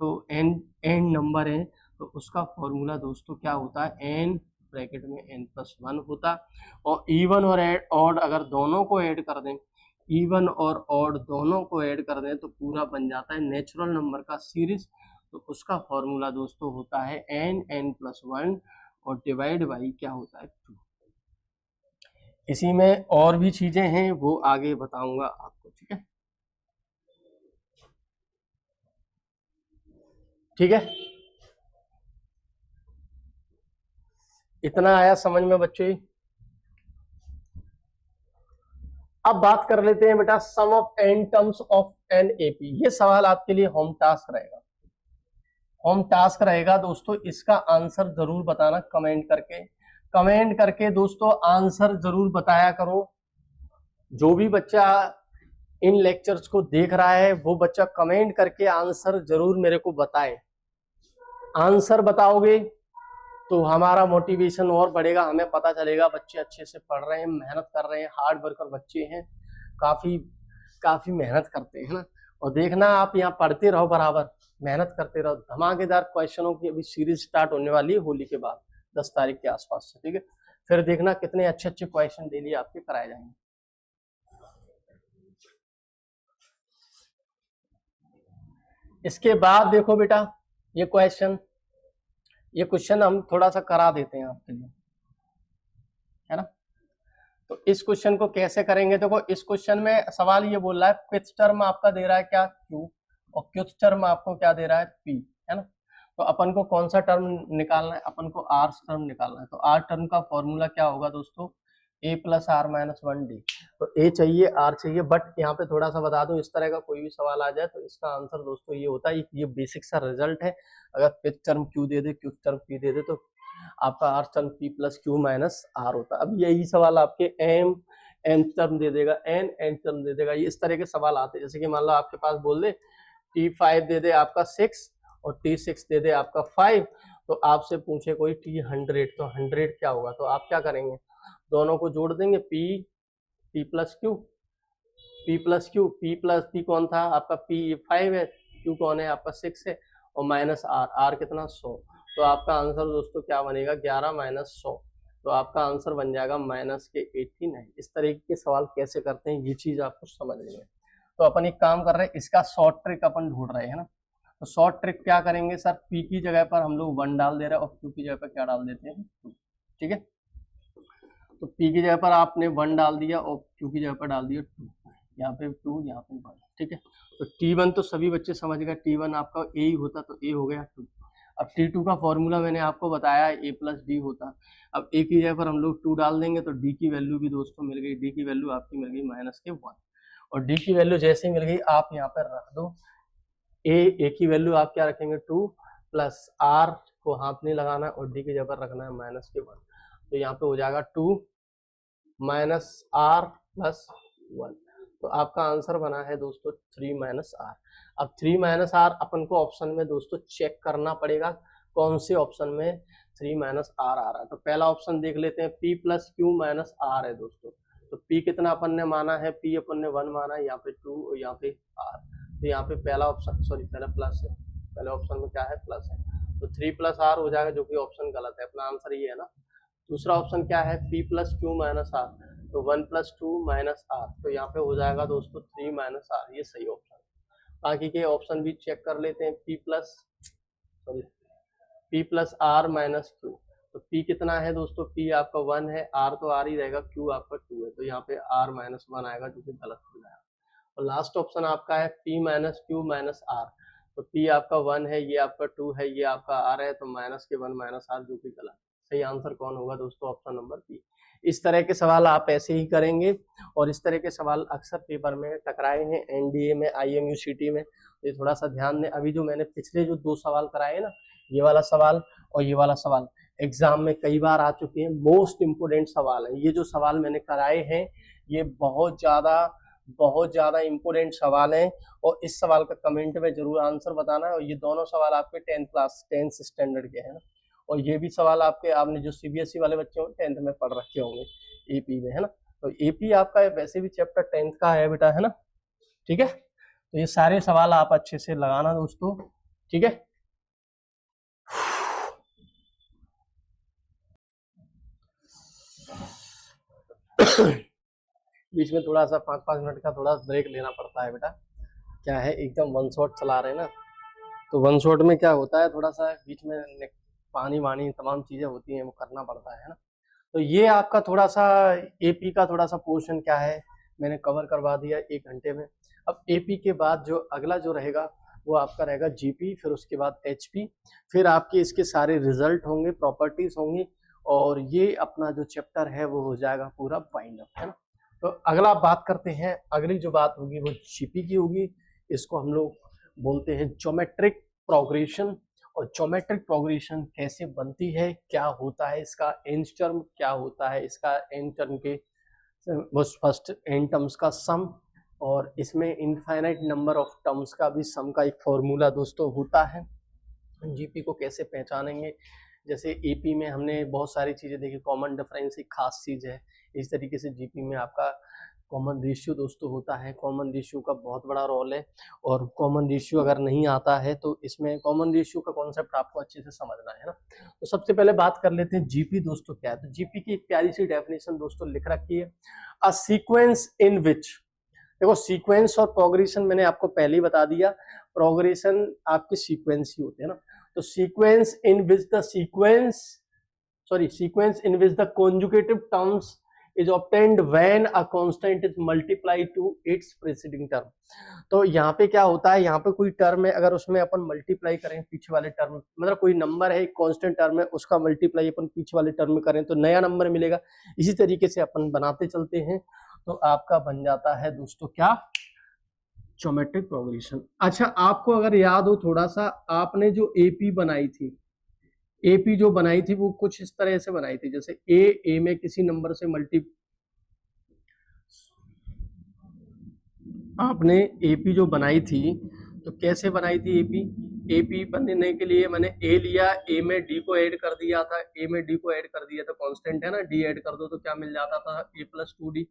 तो n नंबर है तो उसका फॉर्मूला दोस्तों क्या होता है? n ब्रैकेट में n+1 होता। और इवन और ऑड अगर दोनों को ऐड कर दें, इवन और ऑड दोनों को ऐड कर दें तो पूरा बन जाता है नेचुरल नंबर का सीरीज। तो उसका फॉर्मूला दोस्तों होता है n+1 और डिवाइड बाई क्या होता है 2। इसी में और भी चीजें हैं वो आगे बताऊंगा आपको। ठीक है, ठीक है, इतना आया समझ में बच्चों? अब बात कर लेते हैं बेटा sum of n terms of n AP. ये सवाल आपके लिए होम टास्क रहेगा, होम टास्क रहेगा दोस्तों। इसका आंसर जरूर बताना कमेंट करके दोस्तों आंसर जरूर बताया करो। जो भी बच्चा इन लेक्चर्स को देख रहा है वो बच्चा कमेंट करके आंसर जरूर मेरे को बताए। आंसर बताओगे तो हमारा मोटिवेशन और बढ़ेगा, हमें पता चलेगा बच्चे अच्छे से पढ़ रहे हैं, मेहनत कर रहे हैं, हार्ड वर्कर बच्चे हैं, काफी मेहनत करते हैं ना। और देखना आप यहाँ पढ़ते रहो, बराबर मेहनत करते रहो। धमाकेदार क्वेश्चनों की अभी सीरीज स्टार्ट होने वाली है होली के बाद 10 तारीख के आसपास से। ठीक है, फिर देखना कितने अच्छे क्वेश्चन डेली आपके कराए जाएंगे। इसके बाद देखो बेटा ये क्वेश्चन हम थोड़ा सा करा देते हैं आपके लिए, है ना। तो इस क्वेश्चन को कैसे करेंगे? देखो इस क्वेश्चन में सवाल ये बोल रहा है किस टर्म आपका दे रहा है क्या Q और किस टर्म आपको क्या दे रहा है P, है ना। तो अपन को कौन सा टर्म निकालना है? अपन को R टर्म निकालना है। तो R टर्म का फॉर्मूला क्या होगा दोस्तों? A+R-1D। तो A चाहिए, R चाहिए, बट यहाँ पे थोड़ा सा बता दूं, इस तरह का कोई भी सवाल आ जाए तो इसका आंसर दोस्तों ये होता है, ये बेसिक सा रिजल्ट है। अगर किस टर्म Q दे दे, किस टर्म P दे दे तो आपका R टर्म P+Q-R होता है। अब यही सवाल आपके n टर्म दे देगा, n टर्म दे देगा। ये इस तरह के सवाल आते हैं। जैसे कि मान लो आपके पास बोल दे T5 दे दे आपका 6 और T6 दे दे आपका 5, तो आपसे पूछे कोई T100, तो 100 क्या होगा? तो आप क्या करेंगे? दोनों को जोड़ देंगे, P कौन था आपका? P5 है, Q कौन है आपका? 6 है, और माइनस R कितना? 100। तो आपका आंसर दोस्तों क्या बनेगा? 11 - 100। तो आपका आंसर बन जाएगा -89। इस तरीके के सवाल कैसे करते हैं ये चीज आपको समझ रही है। तो अपन एक काम कर रहे हैं, इसका शॉर्ट ट्रिक अपन ढूंढ रहे हैं ना। तो शॉर्ट ट्रिक क्या करेंगे सर? P की जगह पर हम लोग 1 डाल दे रहे हैं और Q की जगह पर क्या डाल देते हैं? 2। ठीक है, तो P की जगह पर आपने 1 डाल दिया और Q की जगह पर डाल दिया 2, यहाँ पे 2, यहाँ पे 1। ठीक है, तो T1 तो सभी बच्चे समझ गए, T1 आपका A ही होता, तो A हो गया 2। अब T2 का फॉर्मूला मैंने आपको बताया A+D होता। अब A की जगह पर हम लोग 2 डाल देंगे तो D की वैल्यू भी दोस्तों मिल गई। D की वैल्यू आपकी मिल गई -1, और D की वैल्यू जैसे ही मिल गई आप यहाँ पर रख दो। A की वैल्यू आप क्या रखेंगे? 2, प्लस आर को हाथ नहीं लगाना है और डी की जगह रखना है -1। तो यहाँ पे हो जाएगा 2 माइनस आर प्लस 1। तो आपका आंसर बना है दोस्तों 3 माइनस आर। अब 3 माइनस आर अपन को ऑप्शन में दोस्तों चेक करना पड़ेगा कौन से ऑप्शन में 3 माइनस आर आ रहा है। तो पहला ऑप्शन देख लेते हैं, P plus Q minus R है दोस्तों। तो पी कितना अपन ने माना है, पी अपन ने 1 माना है, यहाँ पे 2 और यहाँ पे आर। तो यहाँ पे पहला ऑप्शन, सॉरी पहला प्लस है, पहले ऑप्शन में क्या है प्लस है, तो 3 प्लस आर हो जाएगा, जो कि ऑप्शन गलत है, अपना आंसर ये है ना। दूसरा ऑप्शन क्या है, P plus Q minus R, तो 1 प्लस 2 माइनस आर, तो यहाँ पे हो जाएगा दोस्तों 3 माइनस आर, ये सही ऑप्शन। बाकी के ऑप्शन भी चेक कर लेते हैं, P plus R minus Q. तो पी कितना है दोस्तों, पी आपका 1 है, आर तो आर ही रहेगा, क्यू आपका 2 है, तो यहाँ पे आर माइनस 1 आएगा, जो कि गलत हो जाएगा। और लास्ट ऑप्शन आपका है P minus Q minus R. तो पी आपका 1 है, ये आपका 2 है, ये आपका आर है, तो माइनस के 1 माइनस आर, जो कि गलत। सही आंसर कौन होगा दोस्तों, ऑप्शन नंबर बी। इस तरह के सवाल आप ऐसे ही करेंगे और इस तरह के सवाल अक्सर पेपर में टकराए हैं, एनडीए में, IMUCT में। तो ये थोड़ा सा ध्यान दें। अभी जो मैंने पिछले जो 2 सवाल कराए हैं ना, ये वाला सवाल और ये वाला सवाल एग्जाम में कई बार आ चुके हैं, मोस्ट इंपोर्टेंट सवाल है। ये जो सवाल मैंने कराए हैं ये बहुत ज्यादा इंपोर्टेंट सवाल हैं और इस सवाल का कमेंट में जरूर आंसर बताना है। और ये दोनों सवाल आपके 10th स्टैंडर्ड के हैं ना, और ये भी सवाल आपने जो CBSE वाले बच्चे होंगे 10th में पढ़ रखे होंगे, AP में, है ना। तो AP आपका वैसे भी चैप्टर 10th का है बेटा, है ना, ठीक है। तो ये सारे सवाल आप अच्छे से लगाना दोस्तों, ठीक है। बीच में थोड़ा सा 5-5 मिनट का थोड़ा ब्रेक लेना पड़ता है बेटा, क्या है एकदम वन शॉट चला रहे हैं ना, तो वन शॉट में क्या होता है, थोड़ा सा बीच में पानी वानी तमाम चीजें होती हैं, वो करना पड़ता है ना। तो ये आपका थोड़ा सा AP का थोड़ा सा पोर्शन क्या है मैंने कवर करवा दिया 1 घंटे में। अब AP के बाद जो अगला जो रहेगा वो आपका रहेगा GP, फिर उसके बाद HP, फिर आपके इसके सारे रिजल्ट होंगे, प्रॉपर्टीज होंगी, और ये अपना जो चैप्टर है वो हो जाएगा पूरा वाइंड अप, है ना। तो अगला बात करते हैं, अगली जो बात होगी वो GP की होगी। इसको हम लोग बोलते हैं ज्योमेट्रिक प्रोग्रेशन। और ज्योमेट्रिक प्रोग्रेशन कैसे बनती है, क्या होता है इसका एंड टर्म, क्या होता है इसका एंड टर्म के फर्स्ट एंड टर्म्स का सम, और इसमें इनफाइनाइट नंबर ऑफ टर्म्स का भी सम का एक फॉर्मूला दोस्तों होता है। GP को कैसे पहचानेंगे, जैसे AP में हमने बहुत सारी चीजें देखी, कॉमन डिफरेंस एक खास चीज है, इस तरीके से GP में आपका कॉमन रेशियो दोस्तों होता है। कॉमन रेशियो का बहुत बड़ा रोल है, और कॉमन रेशियो अगर नहीं आता है तो इसमें कॉमन रेशियो का कॉन्सेप्ट आपको अच्छे से समझना है ना। तो सबसे पहले बात कर लेते हैं GP दोस्तों क्या है। तो GP की एक प्यारी सी डेफिनेशन दोस्तों लिख रखी है, अ सीक्वेंस इन विच, देखो सीक्वेंस और प्रोग्रेशन मैंने आपको पहले ही बता दिया, प्रोग्रेशन आपके सीक्वेंस ही होते हैं ना। तो sequence in which the sequence in which the conjugative terms is obtained when a constant is multiplied to its preceding term। तो यहाँ पे क्या होता है, यहाँ पे कोई टर्म है, अगर उसमें अपन मल्टीप्लाई करें पीछे वाले टर्म, मतलब कोई नंबर है, एक कांस्टेंट टर्म है, उसका मल्टीप्लाई अपन पीछे वाले टर्म में करें तो नया नंबर मिलेगा। इसी तरीके से अपन बनाते चलते हैं, तो आपका बन जाता है दोस्तों क्या, ज्योमेट्रिक प्रोग्रेशन। अच्छा, आपको अगर याद हो थोड़ा सा, आपने जो AP बनाई थी, AP जो बनाई थी वो कुछ इस तरह से बनाई थी, जैसे ए में किसी नंबर से आपने AP जो बनाई थी तो कैसे बनाई थी AP बनने के लिए मैंने A लिया, A में D को ऐड कर दिया था, A में D को ऐड कर दिया तो कांस्टेंट है ना, D ऐड कर दो तो क्या मिल जाता था, A प्लस 2D।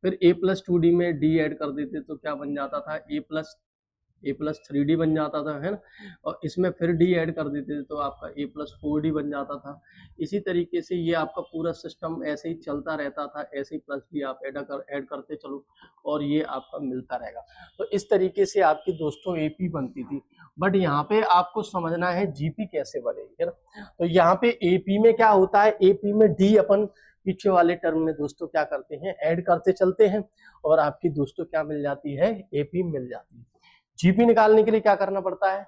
फिर A प्लस 2D में D ऐड कर देते तो क्या बन जाता था, A प्लस 3D बन जाता था, है ना। और इसमें फिर D ऐड कर देते थे तो आपका A प्लस 4D बन जाता था। इसी तरीके से ये आपका पूरा सिस्टम ऐसे ही चलता रहता था, ऐसे ही प्लस भी आप ऐड करते चलो और ये आपका मिलता रहेगा। तो इस तरीके से आपकी दोस्तों AP बनती थी। बट यहाँ पे आपको समझना है GP कैसे बनेगी, है ना। तो यहाँ पे AP में क्या होता है, AP में D अपन पीछे वाले टर्म में दोस्तों क्या करते हैं, ऐड करते चलते हैं, और आपकी दोस्तों क्या मिल जाती है, AP मिल जाती है। GP निकालने के लिए क्या करना पड़ता है,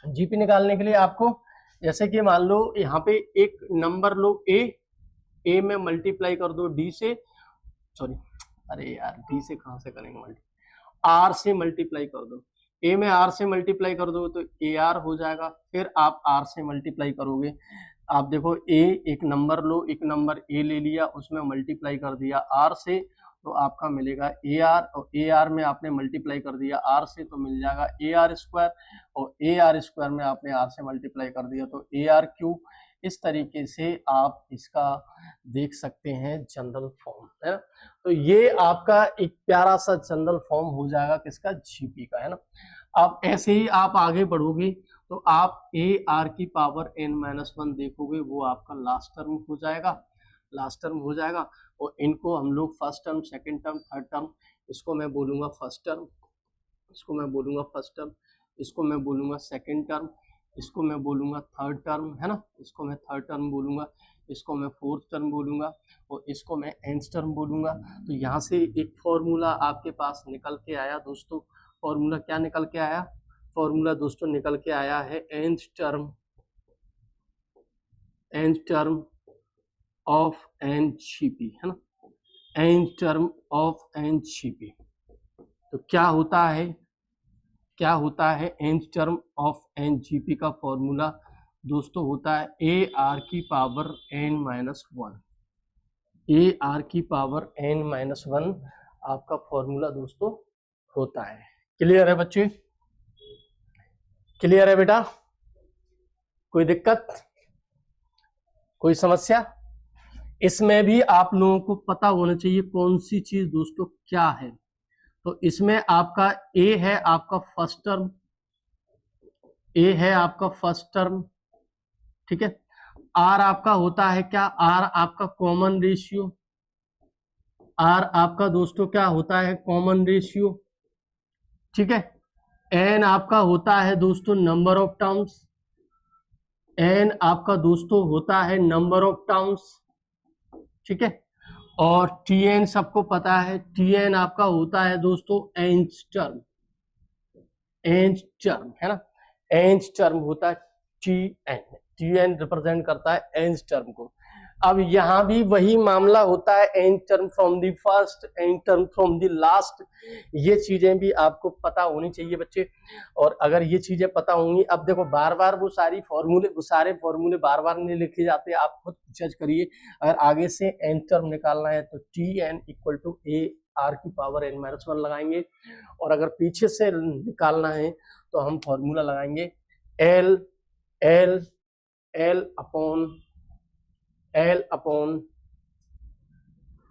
GP निकालने के लिए आपको, जैसे कि मान लो यहाँ पे एक नंबर लो A में मल्टीप्लाई कर दो D से, सॉरी अरे यार D से कहां से करेंगे R से मल्टीप्लाई कर दो, ए में आर से मल्टीप्लाई कर दो तो ए आर हो जाएगा, फिर आप आर से मल्टीप्लाई करोगे, आप देखो ए एक नंबर लो, एक नंबर ए ले लिया, उसमें मल्टीप्लाई कर दिया आर से, तो आपका मिलेगा ए आर, और ए आर में आपने मल्टीप्लाई कर दिया आर से तो मिल जाएगा ए आर स्क्वायर, और ए आर स्क्वायर में आपने आर से मल्टीप्लाई कर दिया तो ए आर क्यूब। इस तरीके से आप इसका देख सकते हैं जनरल फॉर्म, है ना। तो ये आपका एक प्यारा सा जनरल फॉर्म हो जाएगा किसका, जीपी का, है ना। अब ऐसे ही आप आगे बढ़ोगे तो आप ए आर की पावर एन माइनस वन देखोगे, वो आपका लास्ट टर्म हो जाएगा, लास्ट टर्म हो जाएगा। और इनको हम लोग first term, second term, third term, इसको मैं बोलूंगा फर्स्ट टर्म, इसको मैं बोलूंगा फर्स्ट टर्म, इसको मैं बोलूंगा सेकंड टर्म, इसको मैं बोलूंगा थर्ड टर्म, है ना, इसको मैं थर्ड टर्म बोलूंगा, इसको मैं फोर्थ टर्म बोलूंगा, और इसको मैं nth टर्म बोलूंगा। तो यहाँ से एक फॉर्मूला आपके पास निकल के आया दोस्तों, फॉर्मूला क्या निकल के आया, फॉर्मूला दोस्तों निकल के आया है nth term of an GP, है ना, nth term of an GP. तो क्या होता है nth term of an GP का फॉर्मूला दोस्तों होता है ए आर की power N minus one, A R की पावर एन माइनस वन आपका फॉर्मूला दोस्तों होता है। क्लियर है बच्चे, क्लियर है बेटा, कोई दिक्कत, कोई समस्या? इसमें भी आप लोगों को पता होना चाहिए कौन सी चीज दोस्तों क्या है। तो इसमें आपका ए है आपका फर्स्ट टर्म, ए है आपका फर्स्ट टर्म, ठीक है। आर आपका होता है क्या, आर आपका कॉमन रेशियो, आर आपका दोस्तों क्या होता है, कॉमन रेशियो, ठीक है। एन आपका होता है दोस्तों नंबर ऑफ टर्म्स, एन आपका दोस्तों होता है नंबर ऑफ टर्म्स, ठीक है। और टी एन सबको पता है, टी एन आपका होता है दोस्तों nth टर्म, nth टर्म, है ना, nth टर्म होता है T N, T N represent करता है nth टर्म को। अब यहां भी वही मामला होता है, nth term from the first, nth term from the last, ये चीजें भी आपको पता होनी चाहिए बच्चे। और अगर ये चीजें पता होंगी, अब देखो बार बार वो सारे फॉर्मूले बार बार नहीं लिखे जाते, आप खुद जज करिए। अगर आगे से nth टर्म निकालना है तो T N equal to A R की पावर एन माइनस वन लगाएंगे, और अगर पीछे से निकालना है तो हम फॉर्मूला लगाएंगे एल एल एल अपॉन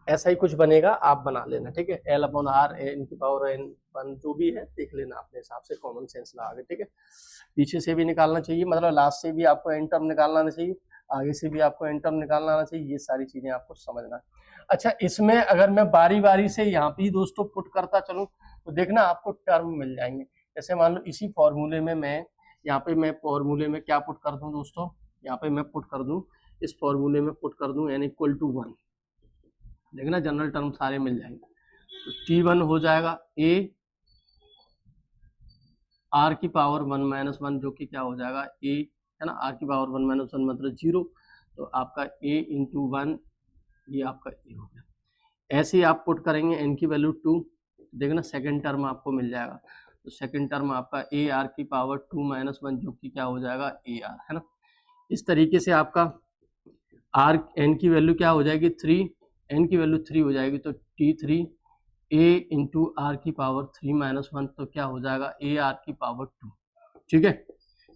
ऐसा ही कुछ बनेगा, आप बना लेना, ठीक है। एल अपॉन आर एन की पावर एन वन, जो भी है देख लेना अपने हिसाब से, कॉमन सेंस लगा के, ठीक है। पीछे से भी निकालना चाहिए, मतलब लास्ट से भी आपको एन टर्म निकालना आना चाहिए, आगे से भी आपको एन टर्म निकालना आना चाहिए, ये सारी चीजें आपको समझना। अच्छा, इसमें अगर मैं बारी बारी से यहाँ पे दोस्तों पुट करता चलूँ तो देखना आपको टर्म मिल जाएंगे। जैसे मान लो इसी फॉर्मूले में मैं यहाँ पे मैं फॉर्मूले में क्या पुट कर दूं दोस्तों, यहाँ पे मैं पुट कर दूं, इस फॉर्मूले में पुट कर दूं एन इक्वल टू वन, देखना जनरल टर्म सारे मिल जाएंगे। तो टी वन हो जाएगा ए आर की पावर वन माइनस वन, जो कि क्या हो जाएगा ए, है ना, आर की पावर वन माइनस वन मतलब जीरो, तो आपका ए इंटू वन, ये आपका ए हो गया। ऐसे ही आप पुट करेंगे एन की वैल्यू टू, देखना सेकेंड टर्म आपको मिल जाएगा। तो सेकेंड टर्म आपका ए आर की पावर टू माइनस वन, जो कि क्या हो जाएगा ए आर, है ना। इस तरीके से आपका आर एन की वैल्यू क्या हो जाएगी थ्री, एन की वैल्यू थ्री हो जाएगी, तो T three A into R की पावर थ्री माइनस वन, तो क्या हो जाएगा ए आर की पावर टू, ठीक है।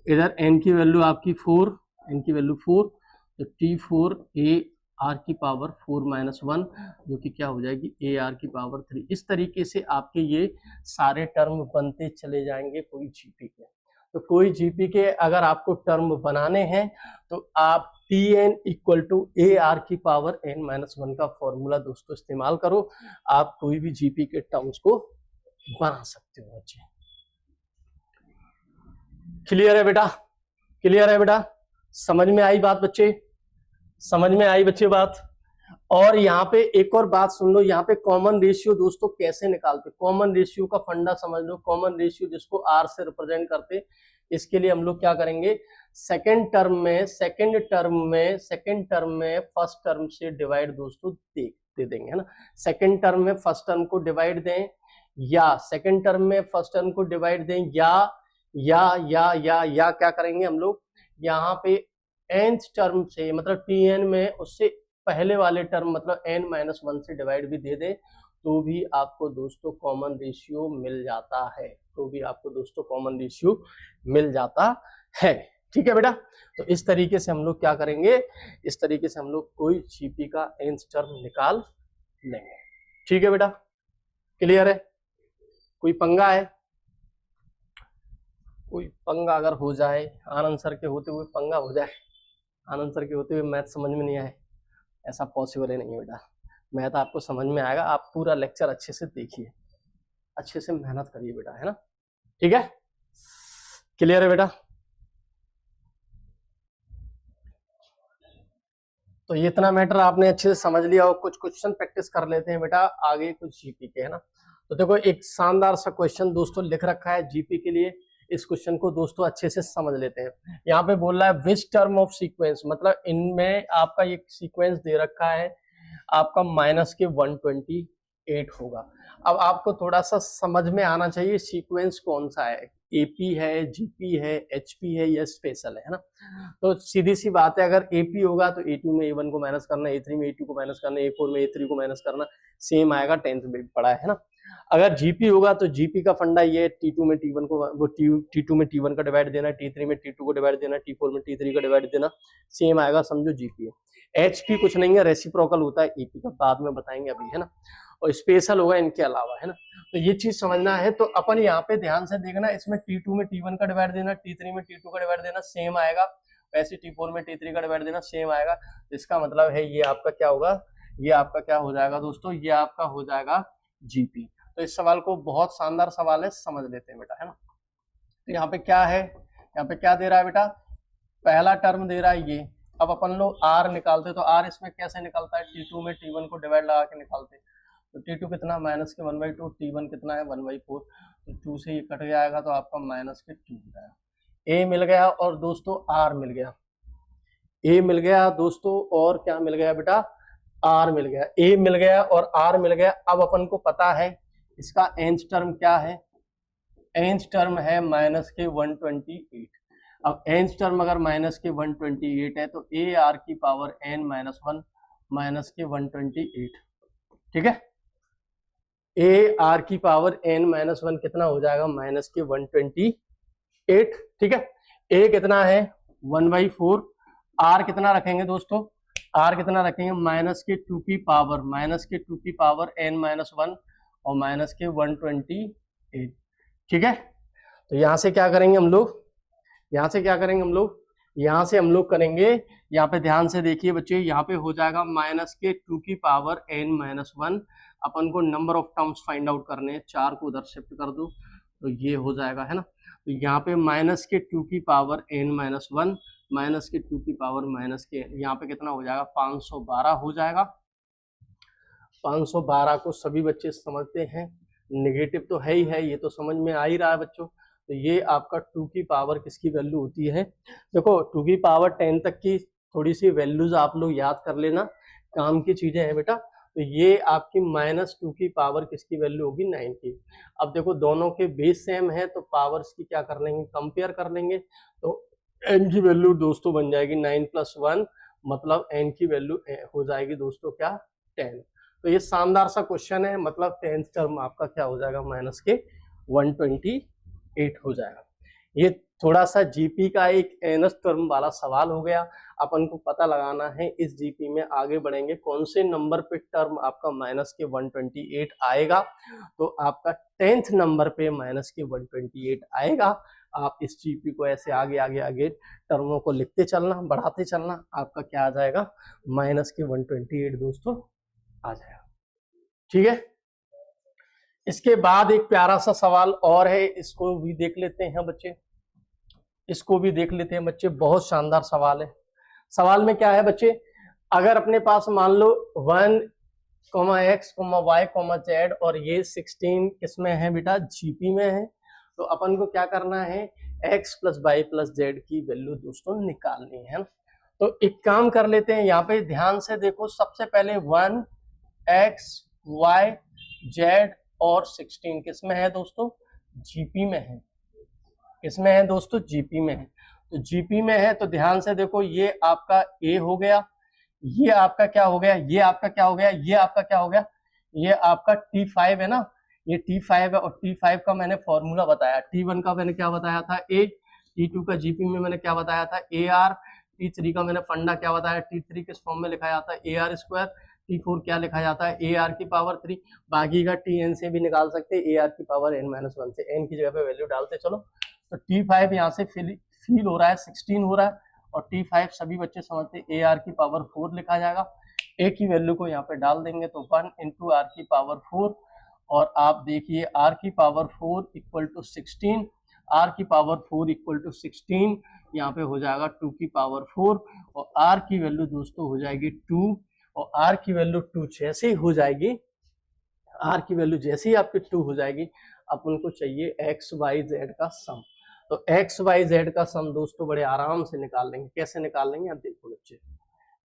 इधर एन की वैल्यू आपकी फोर, एन की वैल्यू फोर, तो टी फोर ए आर की पावर फोर माइनस वन, जो कि क्या हो जाएगी ए आर की पावर थ्री। इस तरीके से आपके ये सारे टर्म बनते चले जाएंगे कोई जीपी के। तो कोई जीपी के अगर आपको टर्म बनाने हैं तो आप T N equal to A R की पावर एन माइनस वन का फॉर्मूला दोस्तों इस्तेमाल करो, आप कोई भी जीपी के टर्म्स को बना सकते हो बच्चे। क्लियर है बेटा, क्लियर है बेटा, समझ में आई बात बच्चे, समझ में आई बच्चे बात। और यहाँ पे एक और बात सुन लो, यहाँ पे कॉमन रेशियो दोस्तों कैसे निकालते, कॉमन रेशियो का फंडा समझ लो। कॉमन रेशियो जिसको आर से रिप्रेजेंट करते, इसके लिए हम लोग क्या करेंगे, सेकंड टर्म में फर्स्ट टर्म से डिवाइड दोस्तों दे देंगे, है ना। सेकंड टर्म में फर्स्ट टर्म को डिवाइड दें, या सेकंड टर्म में फर्स्ट टर्म को डिवाइड दें, या क्या करेंगे हम लोग यहाँ पे nth टर्म से मतलब tn में उससे पहले वाले टर्म मतलब n-1 से डिवाइड भी दे दें तो भी आपको दोस्तों कॉमन रेशियो मिल जाता है, ठीक है बेटा। तो इस तरीके से हम लोग क्या करेंगे, इस तरीके से हम लोग कोई जीपी का nth टर्म निकाल लेंगे, ठीक है बेटा, क्लियर है। कोई पंगा है, कोई पंगा अगर हो जाए, आनंद सर के होते हुए पंगा हो जाए, आनंद सर के होते हुए मैथ समझ में नहीं आए, ऐसा पॉसिबल ही नहीं है बेटा। मैथ आपको समझ में आएगा, आप पूरा लेक्चर अच्छे से देखिए, अच्छे से मेहनत करिए बेटा, है ना, ठीक है, क्लियर है बेटा। तो ये इतना मैटर आपने अच्छे से समझ लिया और कुछ क्वेश्चन प्रैक्टिस कर लेते हैं बेटा आगे कुछ जीपी के, है ना। तो देखो एक शानदार सा क्वेश्चन दोस्तों लिख रखा है जीपी के लिए, इस क्वेश्चन को दोस्तों अच्छे से समझ लेते हैं। यहाँ पे बोल रहा है विच टर्म ऑफ सीक्वेंस, मतलब इनमें आपका ये सीक्वेंस दे रखा है आपका माइनस के 128 होगा। अब आपको थोड़ा सा समझ में आना चाहिए सीक्वेंस कौन सा है, एपी है, जीपी है, एचपी है या स्पेशल है ना। तो सीधी सी बात है, अगर एपी होगा तो ए2 में ए1 को माइनस करना, ए3 में ए2 को माइनस करना, ए4 में ए3 को माइनस करना, सेम आएगा 10th में पढ़ा है ना। अगर जीपी होगा तो जीपी का फंडा ये टी2 में टी1 को, वो टी2 में टी1 का डिवाइड देना, टी3 में टी2 को डिवाइड देना, टी4 में टी3 का डिवाइड देना, सेम आएगा, समझो जीपी है। एचपी कुछ नहीं है, रेसिप्रोकल होता है एपी का, बाद में बताएंगे अभी, है ना। और स्पेशल होगा इनके अलावा, है ना। तो ये चीज समझना है। तो अपन यहाँ पे ध्यान से देखना, इसमें टी2 में टी1 का डिवाइड देना, टी3 में टी2 का डिवाइड देना, सेम आएगा, वैसे टी4 में टी3 का डिवाइड देना, सेम आएगा। इसका मतलब है ये आपका क्या होगा, ये आपका क्या हो जाएगा दोस्तों, ये आपका हो जाएगा जीपी। तो इस सवाल को बहुत शानदार सवाल है, समझ लेते हैं बेटा, है ना। तो यहाँ पे क्या है, यहाँ पे क्या दे रहा है बेटा, पहला टर्म दे रहा है ये। अब अपन लोग आर निकालते, तो आर इसमें कैसे निकलता है, टी2 में टी1 को डिवाइड लगा के निकालते। तो टी2 कितना माइनस के 1/2, टी1 कितना है 1/4, तो 2 से ये कट जाएगा तो आपका माइनस के 2 हो जाएगा। ए मिल गया और दोस्तों आर मिल गया, ए मिल गया दोस्तों और क्या मिल गया बेटा, आर मिल गया, ए मिल गया और आर मिल गया। अब अपन को पता है इसका nth टर्म क्या है, nth टर्म है माइनस के 128। अब nth टर्म अगर माइनस के 128 है तो ए आर की पावर n-1 माइनस के 128, ठीक है। ए आर की पावर n-1 कितना हो जाएगा, माइनस के 128, ठीक है। ए कितना है 1/4, आर कितना रखेंगे दोस्तों, आर कितना रखेंगे माइनस के 2 की पावर, माइनस के 2 की पावर n-1 और माइनस के 128, ठीक है। तो यहां से क्या करेंगे हम लोग, यहां से क्या करेंगे हम लोग, यहां से हम लोग करेंगे, यहाँ पे ध्यान से देखिए बच्चे, यहाँ पे हो जाएगा माइनस के 2 की पावर n-1। अपन को number of terms find out करने हैं, 4 को उधर शिफ्ट कर दो तो ये हो जाएगा, है ना। तो यहाँ पे माइनस के 2 की पावर n-1 माइनस के 2 की पावर माइनस के, यहाँ पे कितना हो जाएगा 512 हो जाएगा। 512 को सभी बच्चे समझते हैं, नेगेटिव तो है ही है, ये तो समझ में आ ही रहा है बच्चों। तो ये आपका 2 की पावर किसकी वैल्यू होती है, देखो 2 की पावर 10 तक की थोड़ी सी वैल्यूज आप लोग याद कर लेना, काम की चीजें हैं बेटा। तो ये आपकी -2 की पावर किसकी वैल्यू होगी 9 की। अब देखो दोनों के बेस सेम है तो पावर्स की क्या कर लेंगे, कंपेयर कर लेंगे। तो n की वैल्यू दोस्तों बन जाएगी 9 + 1, मतलब n की वैल्यू हो जाएगी दोस्तों क्या 10। तो ये शानदार सा क्वेश्चन है, मतलब 10th टर्म आपका क्या हो जाएगा माइनस के 128 हो जाएगा। ये थोड़ा सा जीपी का एक nth टर्म वाला सवाल हो गया। अपन को पता लगाना है इस जीपी में आगे बढ़ेंगे कौन से नंबर पे टर्म आपका माइनस के 128 आएगा। तो आपका 10th नंबर पे माइनस के 128 आएगा। आप इस जीपी को ऐसे आगे आगे आगे टर्मों को लिखते चलना, बढ़ाते चलना, आपका क्या आ जाएगा माइनस के 128 दोस्तों आ जाएगा, ठीक है। इसके बाद एक प्यारा सा सवाल और है, इसको भी देख लेते हैं बच्चे, इसको भी देख लेते हैं बच्चे, बहुत शानदार सवाल है। सवाल में क्या है बच्चे, अगर अपने पास मान लो 1, x, y, z और ये 16 किसमें है बेटा, जीपी में है। तो अपन को क्या करना है, x + y + z की वैल्यू दोस्तों निकालनी है। तो एक काम कर लेते हैं, यहाँ पे ध्यान से देखो, सबसे पहले 1, x, y, z और 16 किस में है दोस्तों? जीपी में है। किसमें है दोस्तों? जीपी में है। तो जीपी में है तो ध्यान से देखो, ये आपका ए हो गया, ये आपका क्या हो गया, ये आपका क्या हो गया, ये आपका क्या हो गया, ये आपका T5 है ना, ये T5 है। और T5 का मैंने फॉर्मूला बताया, T1 का मैंने क्या बताया था? ए। T2 का जीपी में मैंने क्या बताया था? AR। T3 का मैंने फंडा क्या बताया? T3 किस फॉर्म में लिखा जाता है? AR square. T4 क्या लिखा जाता है? AR की पावर 3। बाकी का TN से भी निकाल सकते हैं, AR की पावर n-1 से, n की जगह पे वैल्यू डालते चलो। तो T5 यहाँ से फील हो रहा है, 16 हो रहा है, और T5 सभी बच्चे समझते हैं AR की पावर 4 लिखा जाएगा। A की वैल्यू को यहाँ पे डाल देंगे तो 1 इंटू R की पावर 4, और आप देखिए R की पावर 4 इक्वल टू 16, R की पावर 4 इक्वल टू 16, यहाँ पे हो जाएगा 2 की पावर 4, और R की वैल्यू दोस्तों हो जाएगी 2, और R की वैल्यू 2 जैसे ही हो जाएगी, R की वैल्यू जैसे ही आपकी 2 हो जाएगी, अपन को चाहिए x y z का सम। तो x y z का सम दोस्तों बड़े आराम से निकाल लेंगे। कैसे निकाल लेंगे? अब देखो बच्चे,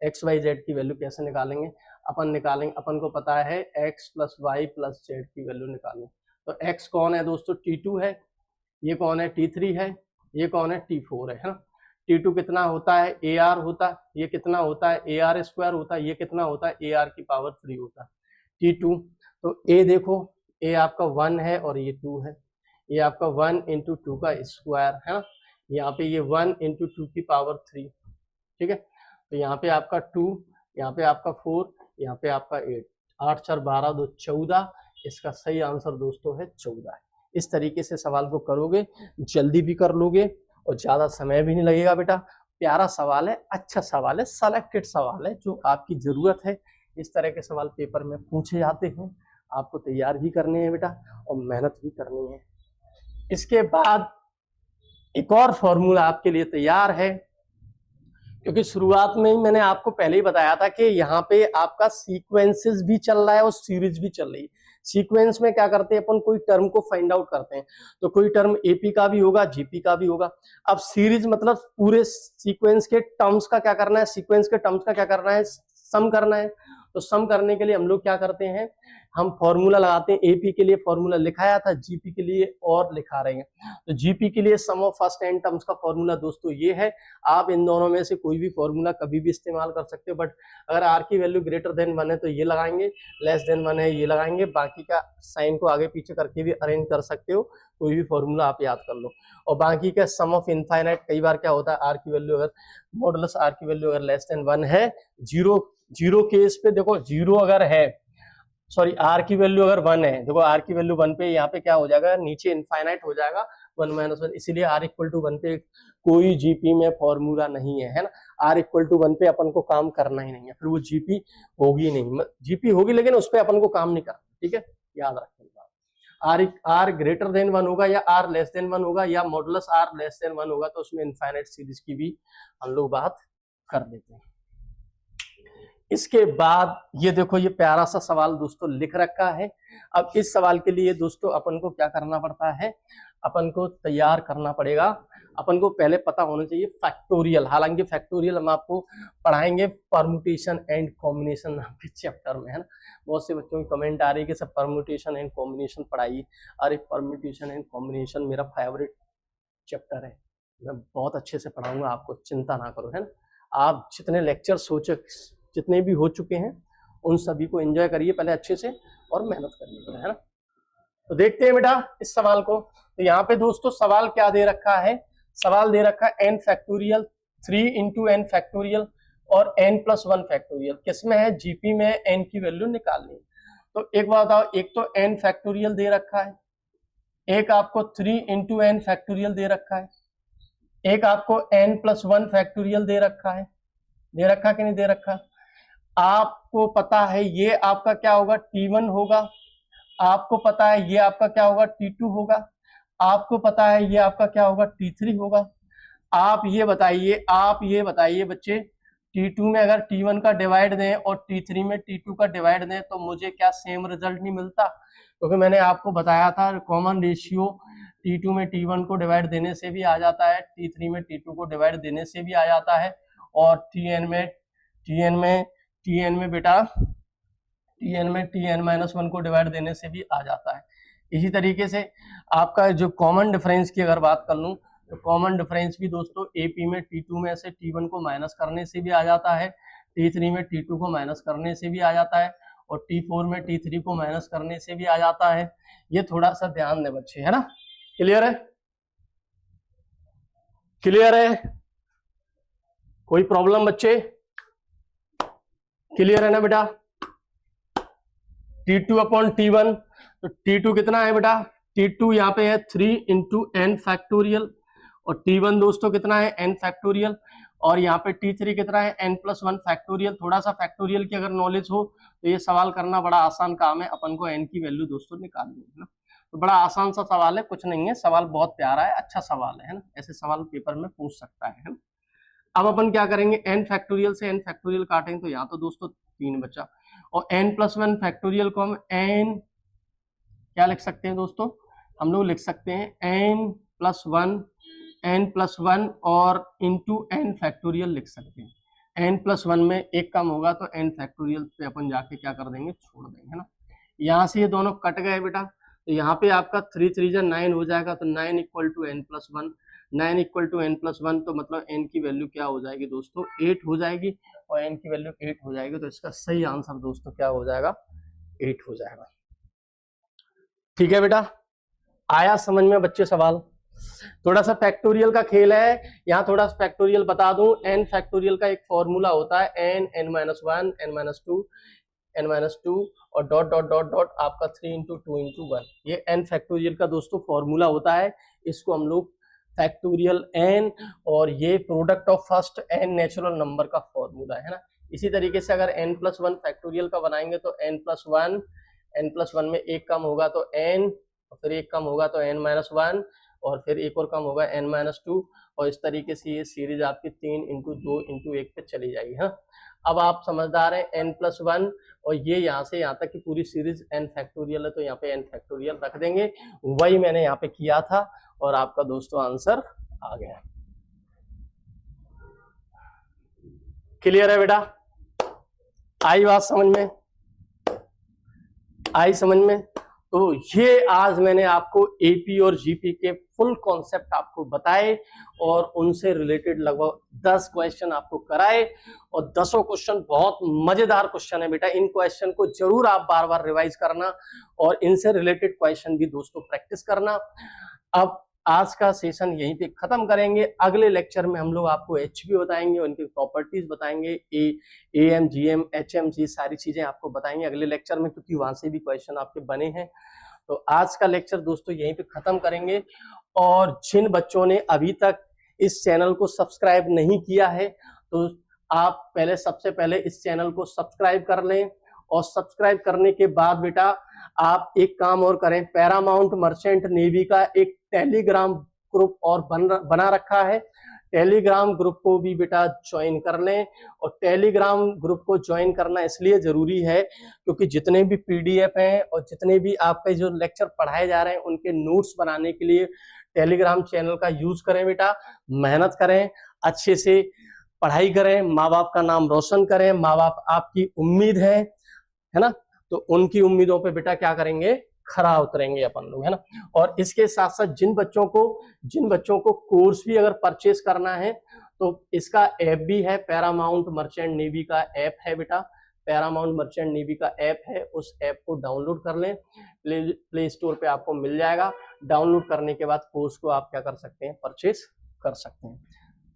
x y z की वैल्यू कैसे निकालेंगे? अपन निकालेंगे, अपन को पता है x plus Y plus Z की वैल्यू निकालेंगे। तो x कौन है दोस्तों? T2 है, ये कौन है? T3 है, ये कौन है? T4 है ना। T2 कितना होता है? AR होता है। ये कितना होता है? AR स्क्वायर होता है। ये कितना होता है? AR की पावर 3 होता है। T2 तो A देखो, A आपका 1 है और ये 2 है, ये आपका 1 इंटू 2 का स्क्वायर है ना, यहाँ पे ये 1 इंटू 2 की पावर 3, ठीक है। तो यहाँ पे आपका 2, यहाँ पे आपका 4, यहाँ पे आपका 8, 8 4 12 2 14, इसका सही आंसर दोस्तों है 14 है। इस तरीके से सवाल को करोगे, जल्दी भी कर लोगे और ज्यादा समय भी नहीं लगेगा बेटा। प्यारा सवाल है, अच्छा सवाल है, सेलेक्टेड सवाल है जो आपकी जरूरत है। इस तरह के सवाल पेपर में पूछे जाते हैं, आपको तैयार भी करने हैं बेटा और मेहनत भी करनी है। इसके बाद एक और फॉर्मूला आपके लिए तैयार है, क्योंकि शुरुआत में ही मैंने आपको पहले ही बताया था कि यहाँ पे आपका सीक्वेंसेस भी चल रहा है और सीरीज भी चल रही है। सीक्वेंस में क्या करते हैं अपन? कोई टर्म को फाइंड आउट करते हैं, तो कोई टर्म एपी का भी होगा, जीपी का भी होगा। अब सीरीज मतलब पूरे सीक्वेंस के टर्म्स का क्या करना है? सीक्वेंस के टर्म्स का क्या करना है? सम करना है। तो सम करने के लिए हम लोग क्या करते हैं? हम फॉर्मूला लगाते हैं। एपी के लिए फॉर्मूला लिखाया था, जीपी के लिए और लिखा रहे हैं। तो जीपी के लिए सम ऑफ फर्स्ट एन टर्म्स का फॉर्मूला दोस्तों ये है। आप इन दोनों में से कोई भी फॉर्मूला कभी भी इस्तेमाल कर सकते हो, बट अगर आर की वैल्यू ग्रेटर देन 1 है तो ये लगाएंगे, लेस देन 1 है ये लगाएंगे। बाकी का साइन को आगे पीछे करके भी अरेंज कर सकते हो, कोई भी फॉर्मूला आप याद कर लो। और बाकी का सम ऑफ इनफाइनाइट, कई बार क्या होता है, आर की वैल्यू अगर मॉडुलस आर की वैल्यू अगर लेस देन 1 है, जीरो केस पे देखो, जीरो अगर है, सॉरी आर की वैल्यू अगर 1 है, देखो आर की वैल्यू 1 पे यहाँ पे क्या हो जाएगा? नीचे इनफाइनाइट हो जाएगा, 1 - 1, इसीलिए आर इक्वल टू 1 पे कोई जीपी में फॉर्मूला नहीं है, है ना। आर इक्वल टू 1 पे अपन को काम करना ही नहीं है, फिर वो जीपी होगी नहीं, जीपी होगी लेकिन उस पर अपन को काम नहीं करना, ठीक है, याद रखें। आर ग्रेटर देन 1 होगा या आर लेस देन 1 होगा या मॉडुलस आर लेस देन 1 होगा, तो उसमें इनफाइनाइट सीरीज की भी हम लोग बात कर देते हैं। इसके बाद ये देखो, ये प्यारा सा सवाल दोस्तों लिख रखा है। अब इस सवाल के लिए दोस्तों अपन को क्या करना पड़ता है? अपन को तैयार करना पड़ेगा, अपन को पहले पता होना चाहिए फैक्टोरियल। हालांकि फैक्टोरियल हम आपको पढ़ाएंगे परम्यूटेशन एंड कॉम्बिनेशन नाम के चैप्टर में, है ना। बहुत से बच्चों की कमेंट आ रही है कि सब परम्यूटेशन एंड कॉम्बिनेशन पढ़ाइए। अरे परम्यूटेशन एंड कॉम्बिनेशन मेरा फेवरेट चैप्टर है, मैं बहुत अच्छे से पढ़ाऊंगा आपको, चिंता ना करो, है ना। आप जितने लेक्चर जितने भी हो चुके हैं उन सभी को एंजॉय करिए पहले अच्छे से और मेहनत करिए, है ना। तो देखते हैं बेटा इस सवाल को। तो यहाँ पे दोस्तों सवाल क्या दे रखा है? सवाल दे रखा है n factorial 3 into N factorial और n+1 फैक्टोरियल। किसमें है? जीपी में n की वैल्यू निकालनी है। तो एक बात बताओ, एक तो n फैक्टोरियल दे रखा है, एक आपको 3 इंटू एन फैक्टोरियल दे रखा है, एक आपको n+1 फैक्टोरियल दे रखा है। दे रखा कि नहीं दे रखा? आपको पता है ये आपका क्या होगा? T1 होगा। आपको पता है ये आपका क्या होगा? T2 होगा। आपको पता है ये आपका क्या होगा? T3 होगा। आप ये बताइए बच्चे, T2 में अगर T1 का डिवाइड दें और T3 में T2 का डिवाइड दें तो मुझे क्या सेम रिजल्ट नहीं मिलता? क्योंकि मैंने आपको बताया था कॉमन रेशियो T2 में T1 को डिवाइड देने से भी आ जाता है, T3 में T2 को डिवाइड देने से भी आ जाता है, और TN में बेटा Tn में Tn-1 को डिवाइड देने से भी आ जाता है। इसी तरीके से आपका जो कॉमन डिफरेंस की अगर बात कर लूँ तो कॉमन डिफरेंस भी दोस्तों AP में T2 में से T1 को माइनस करने से भी आ जाता है, T3 में T2 को माइनस करने से भी आ जाता है और T4 में T3 को माइनस करने से भी आ जाता है। ये थोड़ा सा ध्यान दें बच्चे, है ना? क्लियर है? क्लियर है? कोई प्रॉब्लम बच्चे? क्लियर है ना बेटा? T2 अपॉन T1, तो T2 कितना है बेटा? T2 यहाँ पे है 3 इंटू n फैक्टोरियल और T1 दोस्तों कितना है n फैक्टोरियल और यहाँ पे T3 कितना है n+1 फैक्टोरियल। थोड़ा सा फैक्टोरियल की अगर नॉलेज हो तो ये सवाल करना बड़ा आसान काम है, अपन को n की वैल्यू दोस्तों निकालनी है ना। तो बड़ा आसान सा सवाल है, कुछ नहीं है, सवाल बहुत प्यारा है, अच्छा सवाल है ना, ऐसे सवाल पेपर में पूछ सकता है ना। अब अपन क्या करेंगे, n फैक्टोरियल से n फैक्टोरियल काटेंगे तो यहाँ तो दोस्तों 3 बचा और n+1 फैक्टोरियल को हम n क्या लिख सकते हैं दोस्तों, हम लोग लिख सकते हैं n+1 और इंटू n फैक्टोरियल लिख सकते हैं। n+1 में एक कम होगा तो n फैक्टोरियल पे अपन जाके क्या कर देंगे, छोड़ देंगे, है ना। यहाँ से ये दोनों कट गए बेटा, तो यहाँ पे आपका 3 3 9 हो जाएगा, तो 9 = n+1, 9 = n+1, तो मतलब n की वैल्यू क्या हो जाएगी दोस्तों, 8 हो जाएगी और n की वैल्यू 8 हो जाएगी, तो इसका सही आंसर दोस्तों क्या हो जाएगा, 8 हो जाएगा। ठीक है बेटा, आया समझ में बच्चे सवाल? थोड़ा सा फैक्टोरियल का खेल है, यहाँ थोड़ा सा फैक्टोरियल बता दूं। n फैक्टोरियल का एक फॉर्मूला होता है n, n-1, n-2, n-2 और डॉट डॉट डॉट डॉट आपका 3 × 2 × 1, ये n फैक्टोरियल का दोस्तों फॉर्मूला होता है। इसको हम लोग फैक्टोरियल n और ये product of first n natural number का फॉर्मूला है ना। इसी तरीके से अगर n+1 फैक्टोरियल का बनाएंगे तो n+1 में एक कम होगा तो n, और फिर एक कम होगा तो n-1 और फिर एक और कम होगा n-2 और इस तरीके से ये सीरीज आपकी 3 × 2 × 1 पे चली जाएगी। हाँ, अब आप समझदार हैं, n+1 और ये यहाँ से यहाँ तक की पूरी सीरीज n फैक्टोरियल है, तो यहाँ पे n फैक्टोरियल रख देंगे, वही मैंने यहाँ पे किया था और आपका दोस्तों आंसर आ गया। क्लियर है बेटा? आई बात समझ में? आई समझ में? तो ये आज मैंने आपको एपी और जीपी के फुल कॉन्सेप्ट आपको बताए और उनसे रिलेटेड लगभग 10 क्वेश्चन आपको कराए और 10 क्वेश्चन बहुत मजेदार क्वेश्चन है बेटा। इन क्वेश्चन को जरूर आप बार बार रिवाइज करना और इनसे रिलेटेड क्वेश्चन भी दोस्तों प्रैक्टिस करना। अब आज का सेशन यहीं पे खत्म करेंगे। अगले लेक्चर में हम लोग आपको एचपी बताएंगे, उनकी प्रॉपर्टीज बताएंगे, एएम, जीएम, एचएमजी सारी चीजें आपको बताएंगे अगले लेक्चर में, क्योंकि वहां से भी क्वेश्चन आपके बने हैं। तो आज का लेक्चर दोस्तों यहीं पे खत्म करेंगे और जिन बच्चों ने अभी तक इस चैनल को सब्सक्राइब नहीं किया है तो आप सबसे पहले इस चैनल को सब्सक्राइब कर लें और सब्सक्राइब करने के बाद बेटा आप एक काम और करें, पैरामाउंट मर्चेंट नेवी का एक टेलीग्राम ग्रुप और बना रखा है, टेलीग्राम ग्रुप को भी बेटा ज्वाइन कर लें। और टेलीग्राम ग्रुप को ज्वाइन करना इसलिए जरूरी है क्योंकि जितने भी पीडीएफ हैं और जितने भी आपके जो लेक्चर पढ़ाए जा रहे हैं उनके नोट्स बनाने के लिए टेलीग्राम चैनल का यूज करें बेटा, मेहनत करें, अच्छे से पढ़ाई करें, माँ बाप का नाम रोशन करें, माँ बाप आपकी उम्मीद है ना, तो उनकी उम्मीदों पे बेटा क्या करेंगे, खरा उतरेंगे अपन लोग, है ना। और इसके साथ साथ जिन बच्चों को कोर्स भी अगर परचेस करना है तो इसका ऐप भी है, पैरामाउंट मर्चेंट नेवी का ऐप है बेटा, पैरामाउंट मर्चेंट नेवी का ऐप है, उस ऐप को डाउनलोड कर लें, प्ले स्टोर पे आपको मिल जाएगा। डाउनलोड करने के बाद कोर्स को आप क्या कर सकते हैं, परचेस कर सकते हैं।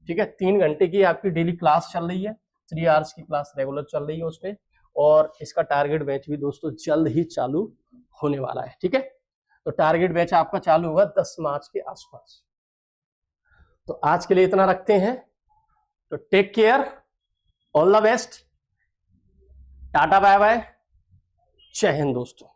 ठीक है, 3 घंटे की आपकी डेली क्लास चल रही है, 3 आवर्स की क्लास रेगुलर चल रही है उस पर, और इसका टारगेट बैच भी दोस्तों जल्द ही चालू होने वाला है। ठीक है, तो टारगेट बैच आपका चालू होगा 10 मार्च के आसपास। तो आज के लिए इतना रखते हैं, तो take care, all the best, tata bye bye, जय हिंद दोस्तों।